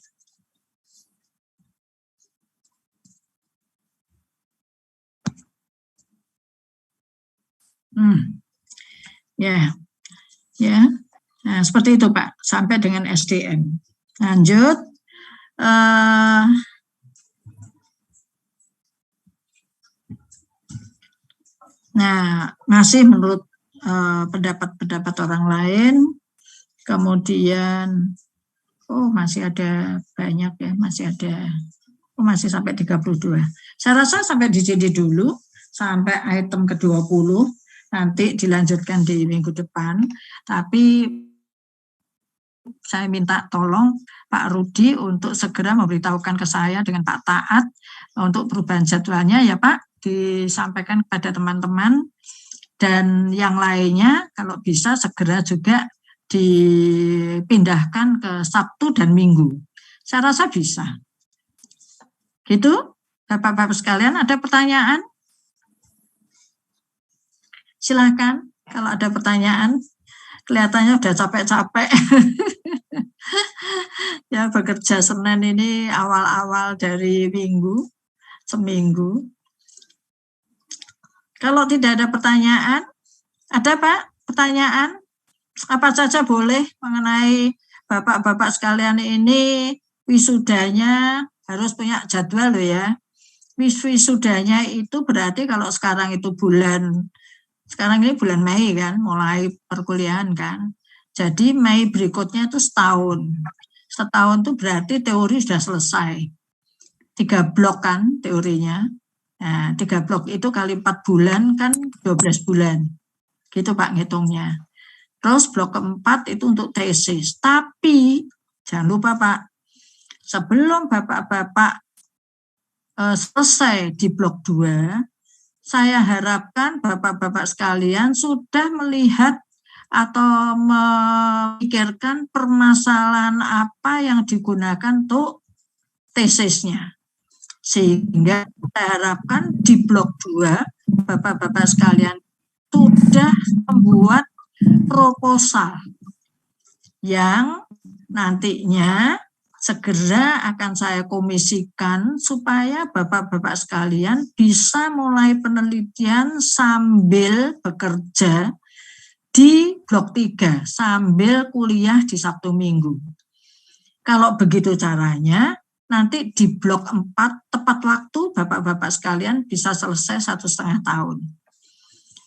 Ya. Nah, seperti itu Pak, sampai dengan SDM. Lanjut. Nah, masih menurut pendapat-pendapat orang lain. Kemudian, masih ada banyak ya, masih sampai 32. Saya rasa sampai di sini dulu, sampai item ke-20. Nanti dilanjutkan di minggu depan, tapi saya minta tolong Pak Rudi untuk segera memberitahukan ke saya dengan Pak Taat untuk perubahan jadwalnya ya Pak, disampaikan kepada teman-teman, dan yang lainnya kalau bisa segera juga dipindahkan ke Sabtu dan Minggu. Saya rasa bisa. Gitu, Bapak-Bapak sekalian, ada pertanyaan? Silakan kalau ada pertanyaan. Kelihatannya udah capek-capek. Ya, bekerja Senin ini awal-awal dari seminggu. Kalau tidak ada pertanyaan, ada Pak pertanyaan? Apa saja boleh mengenai Bapak-Bapak sekalian ini, wisudanya harus punya jadwal loh ya. Wisudanya itu berarti kalau sekarang itu sekarang ini bulan Mei kan, mulai perkuliahan kan. Jadi Mei berikutnya itu setahun. Setahun itu berarti teori sudah selesai. 3 blok kan teorinya. Nah, 3 blok itu kali 4 bulan kan 12 bulan. Gitu Pak ngitungnya. Terus blok keempat itu untuk tesis. Tapi jangan lupa Pak, sebelum Bapak-Bapak selesai di blok 2, saya harapkan Bapak-Bapak sekalian sudah melihat atau memikirkan permasalahan apa yang digunakan untuk tesisnya. Sehingga saya harapkan di blok 2, Bapak-Bapak sekalian sudah membuat proposal yang nantinya segera akan saya komisikan supaya Bapak-Bapak sekalian bisa mulai penelitian sambil bekerja di blok 3, sambil kuliah di Sabtu Minggu. Kalau begitu caranya, nanti di blok 4 tepat waktu Bapak-Bapak sekalian bisa selesai 1,5 tahun.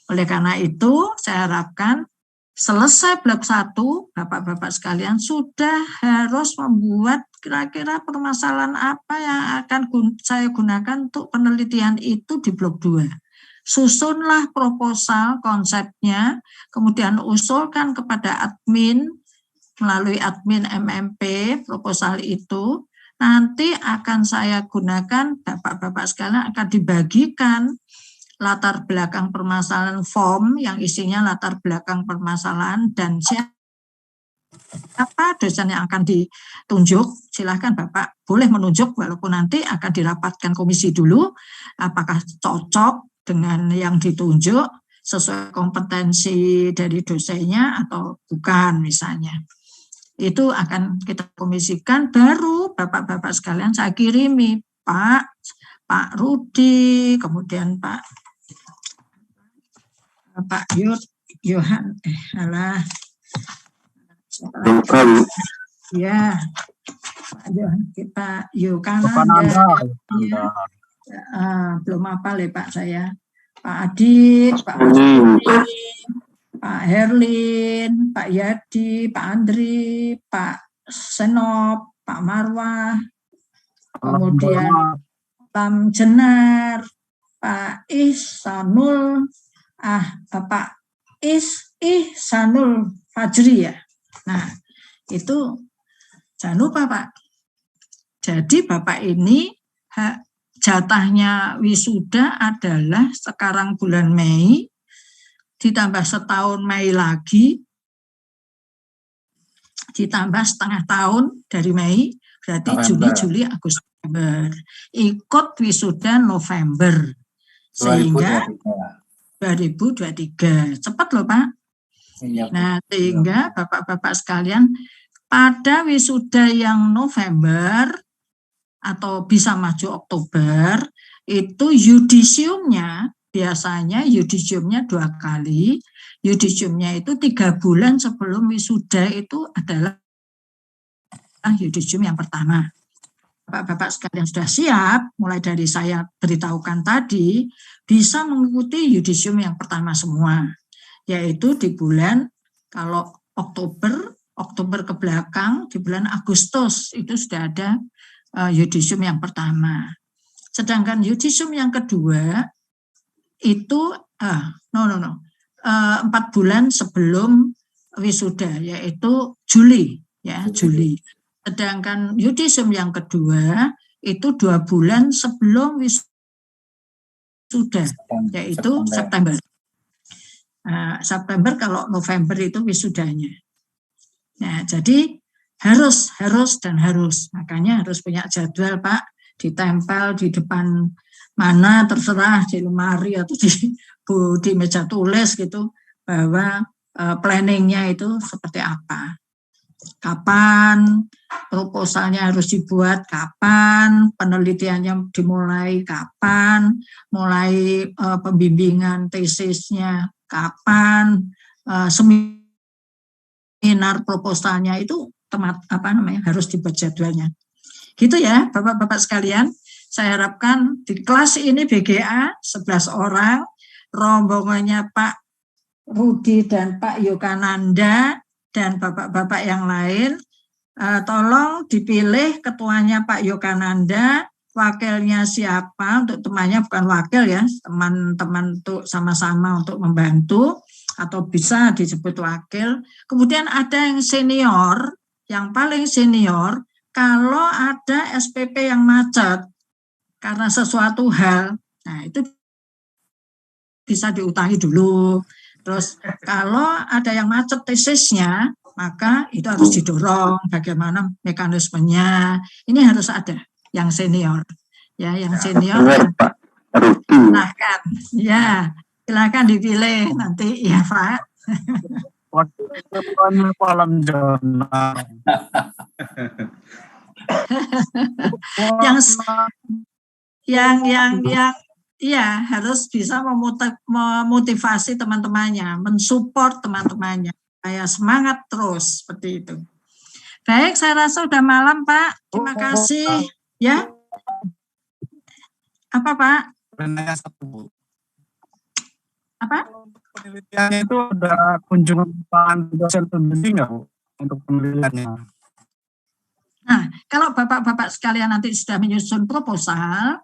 Oleh karena itu, saya harapkan selesai blok 1, Bapak-Bapak sekalian sudah harus membuat kira-kira permasalahan apa yang akan saya gunakan untuk penelitian itu di blok 2. Susunlah proposal konsepnya, kemudian usulkan kepada admin melalui admin MMP proposal itu. Nanti akan saya gunakan, Bapak-Bapak sekalian akan dibagikan latar belakang permasalahan form yang isinya latar belakang permasalahan dan siapa dosen yang akan ditunjuk. Silahkan Bapak boleh menunjuk walaupun nanti akan dirapatkan komisi dulu apakah cocok dengan yang ditunjuk sesuai kompetensi dari dosennya atau bukan misalnya. Itu akan kita komisikan, baru Bapak-Bapak sekalian saya kirimi Pak Rudi, kemudian Pak Yohan, ya, Pak Yokananda, ya, belum apa Pak saya, Pak Adi, Pak Pak Herlin, Pak Yadi, Pak Andri, Pak Senop, Pak Marwah, kemudian Tam Jenar, Pak Ihsanul, Pak Ihsanul Fajri ya. Nah, itu jangan lupa Pak. Jadi Bapak ini jatahnya wisuda adalah sekarang bulan Mei, ditambah setahun Mei lagi, ditambah setengah tahun dari Mei, berarti Juni, Juli, Agustus, September. Ikut wisuda November. Sehingga 2023. Cepat loh Pak. Nah, sehingga Bapak-Bapak sekalian, pada wisuda yang November atau bisa maju Oktober, itu yudisiumnya, biasanya yudisiumnya 2 kali. Yudisiumnya itu 3 bulan sebelum wisuda itu adalah yudisium yang pertama. Bapak-bapak sekalian sudah siap, mulai dari saya beritahukan tadi, bisa mengikuti yudisium yang pertama semua, yaitu di bulan, kalau Oktober ke belakang, di bulan Agustus itu sudah ada yudisium yang pertama. Sedangkan yudisium yang kedua itu 4 bulan sebelum wisuda, yaitu Juli, ya Juli. Sedangkan yudisium yang kedua itu 2 bulan sebelum wisuda, yaitu September. September, kalau November itu wisudanya. Nah, jadi harus. Makanya harus punya jadwal Pak, ditempel di depan mana terserah, di lemari atau di meja tulis gitu, bahwa planningnya itu seperti apa. Kapan proposalnya harus dibuat, kapan penelitiannya dimulai, kapan mulai pembimbingan tesisnya, kapan seminar proposalnya, itu harus dibuat jadwalnya. Gitu ya Bapak-bapak sekalian. Saya harapkan di kelas ini BGA 11 orang, rombongannya Pak Rudi dan Pak Yokananda dan Bapak-bapak yang lain, tolong dipilih ketuanya Pak Yokananda, wakilnya siapa, untuk temannya bukan wakil ya, teman-teman untuk sama-sama untuk membantu, atau bisa disebut wakil. Kemudian ada yang senior, yang paling senior, kalau ada SPP yang macet karena sesuatu hal, nah itu bisa diutangi dulu. Terus kalau ada yang macet tesisnya, maka itu harus didorong bagaimana mekanismenya. Ini harus ada yang senior. Ya, yang senior. Silakan. Ya, silakan dipilih nanti ya, Pak. Kolam Jona. yang iya, harus bisa memotivasi teman-temannya, mensupport teman-temannya, supaya semangat terus, seperti itu. Baik, saya rasa sudah malam Pak, terima kasih. Ya, apa Pak? Penanya 1 Bu. Apa? penelitiannya itu ada kunjungan dosen pembimbing nggak Bu untuk penelitiannya? Nah, kalau Bapak-Bapak sekalian nanti sudah menyusun proposal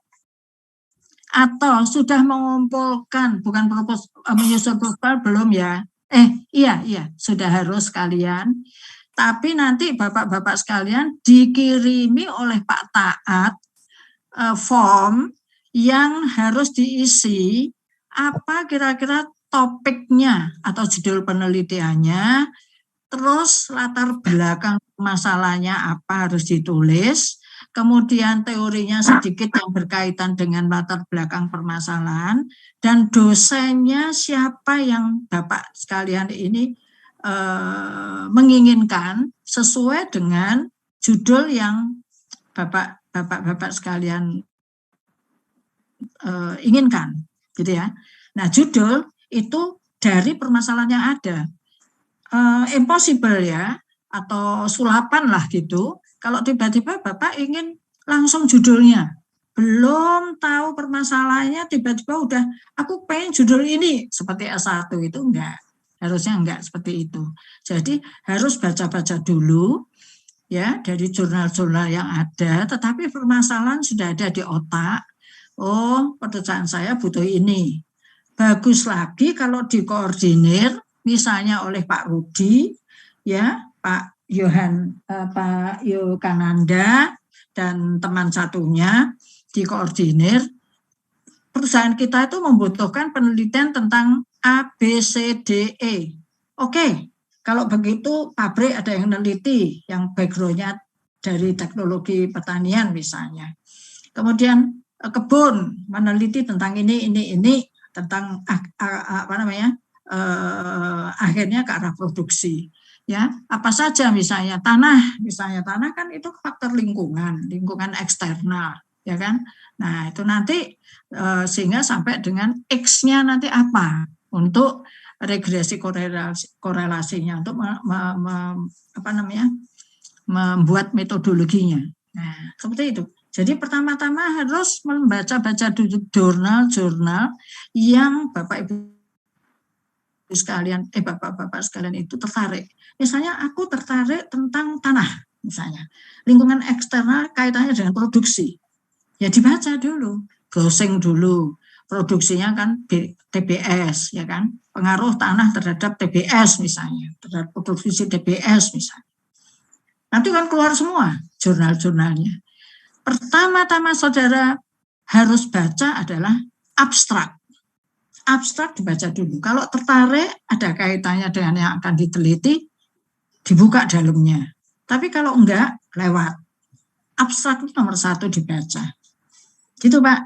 atau sudah mengumpulkan, bukan menyusun proposal belum ya? Iya, sudah harus sekalian. Tapi nanti Bapak-Bapak sekalian dikirimi oleh Pak Taat form yang harus diisi apa kira-kira topiknya atau judul penelitiannya, terus latar belakang masalahnya apa harus ditulis, kemudian teorinya sedikit yang berkaitan dengan latar belakang permasalahan, dan dosennya siapa yang Bapak sekalian ini menginginkan sesuai dengan judul yang Bapak sekalian inginkan, gitu ya. Nah, judul itu dari permasalahan yang ada. Impossible ya, atau sulapan lah gitu. Kalau tiba-tiba Bapak ingin langsung judulnya, belum tahu permasalahannya, tiba-tiba udah aku pengen judul ini seperti S1 itu enggak, harusnya enggak seperti itu. Jadi harus baca-baca dulu ya dari jurnal-jurnal yang ada, tetapi permasalahan sudah ada di otak. Oh, pekerjaan saya butuh ini. Bagus lagi kalau dikoordinir misalnya oleh Pak Rudi, ya, Pak Yogananda dan teman satunya dikoordinir. Perusahaan kita itu membutuhkan penelitian tentang ABCDE. Oke, kalau begitu pabrik ada yang meneliti, yang background-nya dari teknologi pertanian misalnya. Kemudian kebun meneliti tentang ini tentang akhirnya ke arah produksi. Ya, apa saja misalnya tanah kan itu faktor lingkungan eksternal, ya kan. Nah, itu nanti sehingga sampai dengan X-nya nanti apa untuk regresi korelasinya untuk membuat metodologinya. Nah, seperti itu. Jadi pertama-tama harus membaca-baca jurnal-jurnal yang Bapak-Ibu sekalian, Bapak-Bapak sekalian itu tertarik. Misalnya aku tertarik tentang tanah, misalnya. Lingkungan eksternal kaitannya dengan produksi. Ya dibaca dulu, browsing dulu. Produksinya kan TBS, ya kan. Pengaruh tanah terhadap TBS misalnya, terhadap produksi TBS misalnya. Nanti kan keluar semua jurnal-jurnalnya. Pertama-tama saudara harus baca adalah abstrak. Abstrak dibaca dulu. Kalau tertarik, ada kaitannya dengan yang akan diteliti, dibuka dalamnya. Tapi kalau enggak, lewat. Abstrak itu nomor 1 dibaca. Gitu Pak,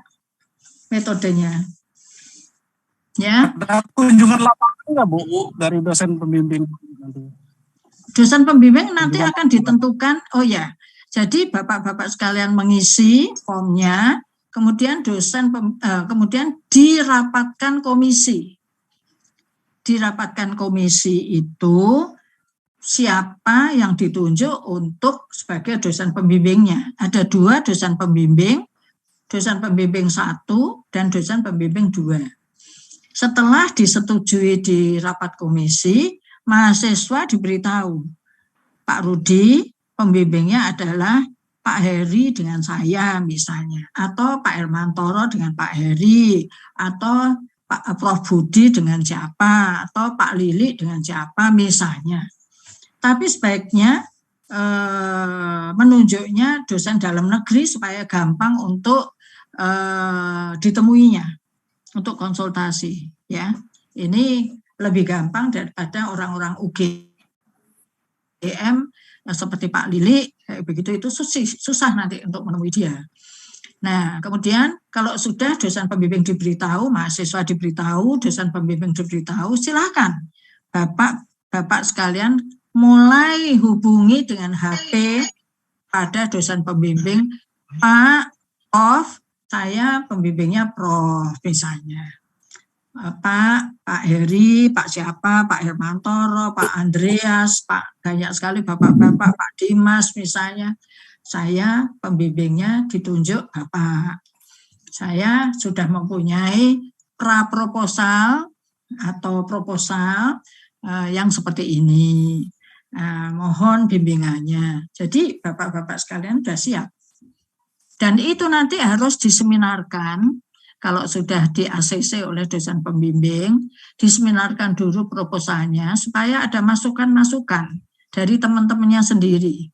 metodenya. Ya. Ada kunjungan lapangan nggak Bu dari dosen pembimbing? Dosen pembimbing nanti akan ditentukan, oh ya, jadi Bapak-Bapak sekalian mengisi formnya, kemudian kemudian dirapatkan komisi. Dirapatkan komisi itu siapa yang ditunjuk untuk sebagai dosen pembimbingnya. Ada 2 dosen pembimbing 1 dan dosen pembimbing 2. Setelah disetujui di rapat komisi, mahasiswa diberitahu, Pak Rudi pembimbingnya adalah Pak Heri dengan saya misalnya, atau Pak Hermantoro dengan Pak Heri, atau Pak Prof Budi dengan siapa, atau Pak Lili dengan siapa misalnya. Tapi sebaiknya menunjuknya dosen dalam negeri supaya gampang untuk ditemuinya, untuk konsultasi. Ya, ini lebih gampang daripada orang-orang UGM seperti Pak Lili, kayak begitu itu susah nanti untuk menemui dia. Nah, kemudian kalau sudah dosen pembimbing diberitahu, mahasiswa diberitahu, dosen pembimbing diberitahu, silakan Bapak sekalian mulai hubungi dengan HP pada dosen pembimbing, Pak, Prof, saya pembimbingnya Prof misalnya. Pak Heri, Pak siapa, Pak Hermantoro, Pak Andreas, Pak banyak sekali Bapak-Bapak, Pak Dimas misalnya. Saya pembimbingnya ditunjuk Bapak. Saya sudah mempunyai pra-proposal atau proposal yang seperti ini. Mohon bimbingannya. Jadi Bapak-Bapak sekalian sudah siap. Dan itu nanti harus diseminarkan, kalau sudah di ACC oleh dosen pembimbing, diseminarkan dulu proposalnya supaya ada masukan-masukan dari teman-temannya sendiri.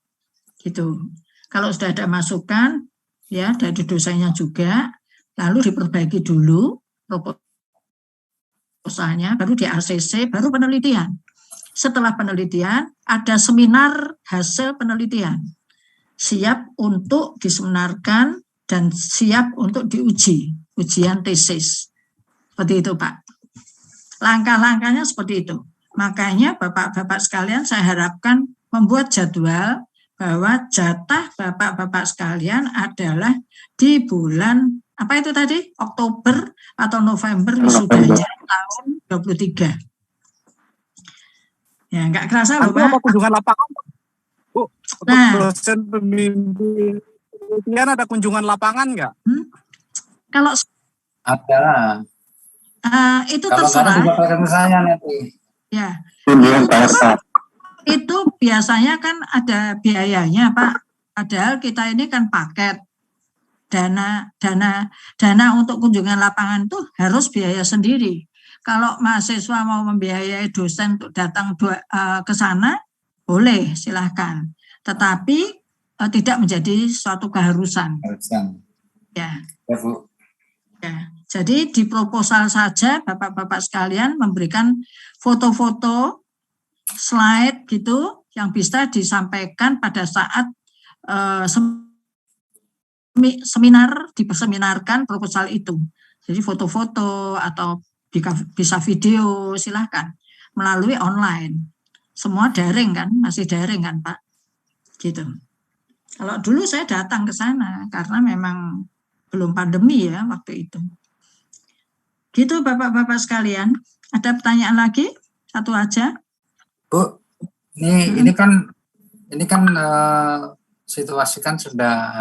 Gitu. Kalau sudah ada masukan, ya dari dosennya juga, lalu diperbaiki dulu proposalnya, baru di ACC, baru penelitian. Setelah penelitian, ada seminar hasil penelitian. Siap untuk diseminarkan dan siap untuk diuji, ujian tesis. Seperti itu, Pak. Langkah-langkahnya seperti itu. Makanya Bapak-Bapak sekalian saya harapkan membuat jadwal bahwa jatah Bapak-Bapak sekalian adalah di bulan, apa itu tadi? Oktober atau November wisudanya tahun 23. Ya, enggak kerasa loh, Pak. Apa kunjungan lapangan? Bu, untuk dosen pembimbing ada kunjungan lapangan nggak? Kalau ada. Itu kalau terserah. Kalau ada juga saya nanti. Ya. Itu biasanya kan ada biayanya, Pak. Padahal kita ini kan paket. Dana untuk kunjungan lapangan itu harus biaya sendiri. Kalau mahasiswa mau membiayai dosen untuk datang ke sana, boleh, silahkan. Tetapi tidak menjadi suatu keharusan. Ya. Ya, Bu. Ya. Jadi di proposal saja Bapak-Bapak sekalian memberikan foto-foto, slide gitu, yang bisa disampaikan pada saat seminar, diperseminarkan proposal itu. Jadi foto-foto atau bisa video, silahkan melalui online. Semua daring kan, masih daring kan Pak, gitu. Kalau dulu saya datang ke sana karena memang belum pandemi ya waktu itu. Gitu Bapak-Bapak sekalian. Ada pertanyaan lagi? Satu aja. Bu, ini kan situasi kan sudah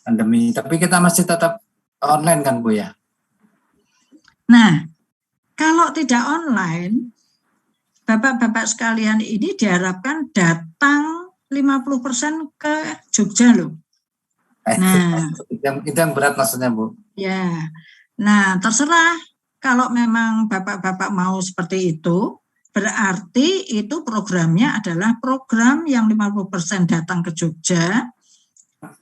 pandemi, tapi kita masih tetap online kan Bu ya? Nah, kalau tidak online, Bapak-Bapak sekalian ini diharapkan datang 50% ke Jogja loh. Nah, itu yang berat maksudnya Bu. Ya, nah terserah kalau memang Bapak-Bapak mau seperti itu, berarti itu programnya adalah program yang 50% datang ke Jogja,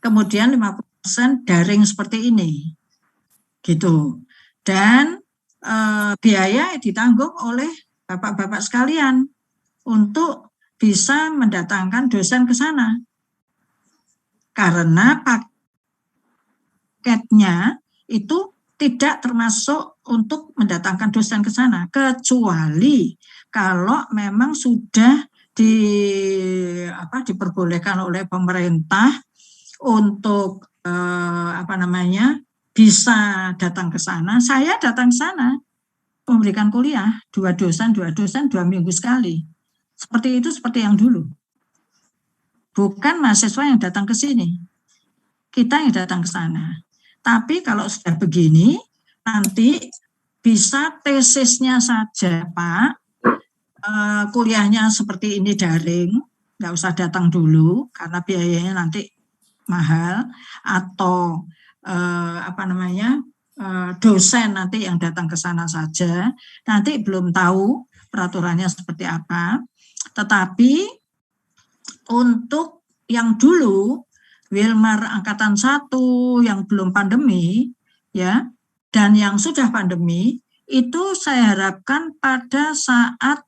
kemudian 50% daring seperti ini. Gitu. Dan biaya ditanggung oleh Bapak-Bapak sekalian untuk bisa mendatangkan dosen ke sana. Karena paketnya itu tidak termasuk untuk mendatangkan dosen ke sana, kecuali kalau memang sudah diperbolehkan oleh pemerintah untuk bisa datang ke sana. Saya datang ke sana memberikan kuliah 2 dosen 2 minggu sekali. Seperti itu, seperti yang dulu. Bukan mahasiswa yang datang ke sini. Kita yang datang ke sana. Tapi kalau sudah begini, nanti bisa tesisnya saja, Pak. Kuliahnya seperti ini daring, nggak usah datang dulu karena biayanya nanti mahal. Atau dosen nanti yang datang ke sana saja. Nanti belum tahu peraturannya seperti apa. Tetapi untuk yang dulu Wilmar Angkatan 1 yang belum pandemi ya, dan yang sudah pandemi, itu saya harapkan pada saat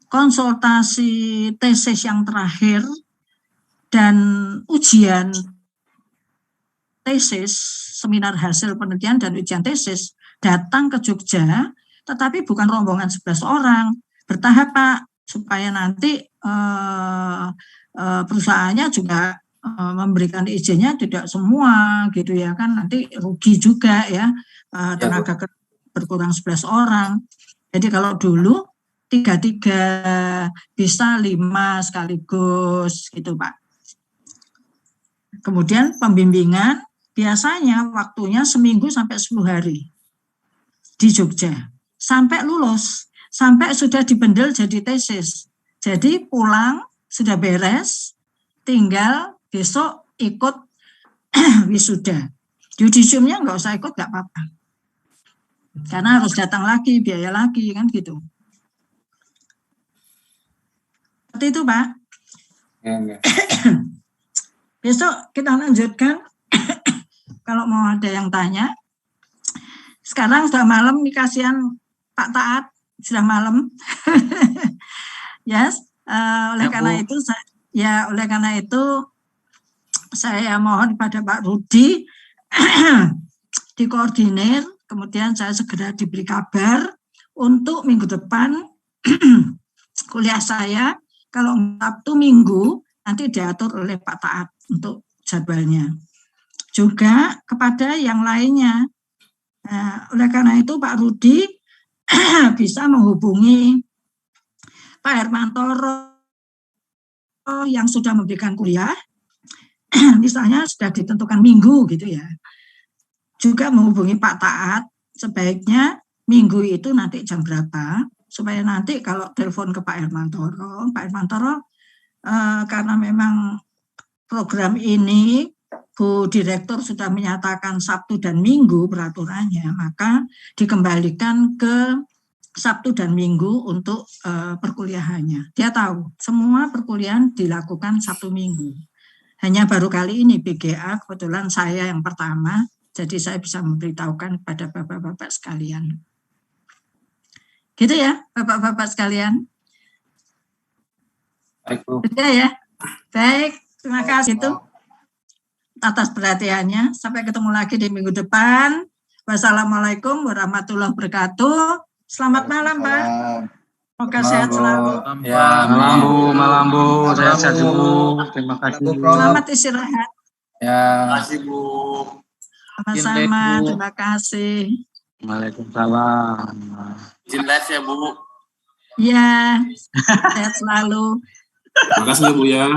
konsultasi tesis yang terakhir dan ujian tesis, seminar hasil penelitian dan ujian tesis, datang ke Jogja, tetapi bukan rombongan 11 orang, bertahap Pak, supaya nanti perusahaannya juga memberikan izinnya tidak semua gitu ya kan, nanti rugi juga ya, tenaga berkurang 11 orang. Jadi kalau dulu 3 bisa 5 sekaligus gitu Pak. Kemudian pembimbingan biasanya waktunya seminggu sampai 10 hari. di Jogja sampai lulus, sampai sudah dibendel jadi tesis. Jadi pulang sudah beres, tinggal besok ikut wisuda. Yudisiumnya nggak usah ikut, nggak apa-apa. Karena harus datang lagi, biaya lagi, kan gitu. Seperti itu, Pak. Ya. Besok kita lanjutkan. Kalau mau ada yang tanya. Sekarang sudah malam, nih kasihan Pak Taat, sudah malam. Yes, oleh karena itu saya mohon pada Pak Rudi dikoordinir, kemudian saya segera diberi kabar untuk minggu depan kuliah saya. Kalau Sabtu Minggu nanti diatur oleh Pak Taat untuk jadwalnya. Juga kepada yang lainnya. Oleh karena itu Pak Rudi bisa menghubungi Pak Hermantoro yang sudah memberikan kuliah, misalnya sudah ditentukan minggu gitu ya. Juga menghubungi Pak Taat, sebaiknya minggu itu nanti jam berapa, supaya nanti kalau telepon ke Pak Hermantoro karena memang program ini Bu Direktur sudah menyatakan Sabtu dan Minggu peraturannya, maka dikembalikan ke Sabtu dan Minggu untuk perkuliahannya. Dia tahu semua perkuliahan dilakukan Sabtu Minggu. Hanya baru kali ini BGA, kebetulan saya yang pertama, jadi saya bisa memberitahukan kepada bapak-bapak sekalian. Gitu ya, bapak-bapak sekalian. Baik, Bu. Sudah ya. Baik, terima kasih itu atas perhatiannya. Sampai ketemu lagi di minggu depan. Wassalamualaikum warahmatullahi wabarakatuh. Selamat malam, Pak. Semoga sehat selalu. Ya, Malam Bu, sehat-sehat Bu. Terima kasih. Selamat istirahat. Ya. Terima kasih, Bu. Sama-sama, terima kasih. Waalaikumsalam. Izin live ya, Bu. Ya, sehat selalu. Terima kasih Bu ya.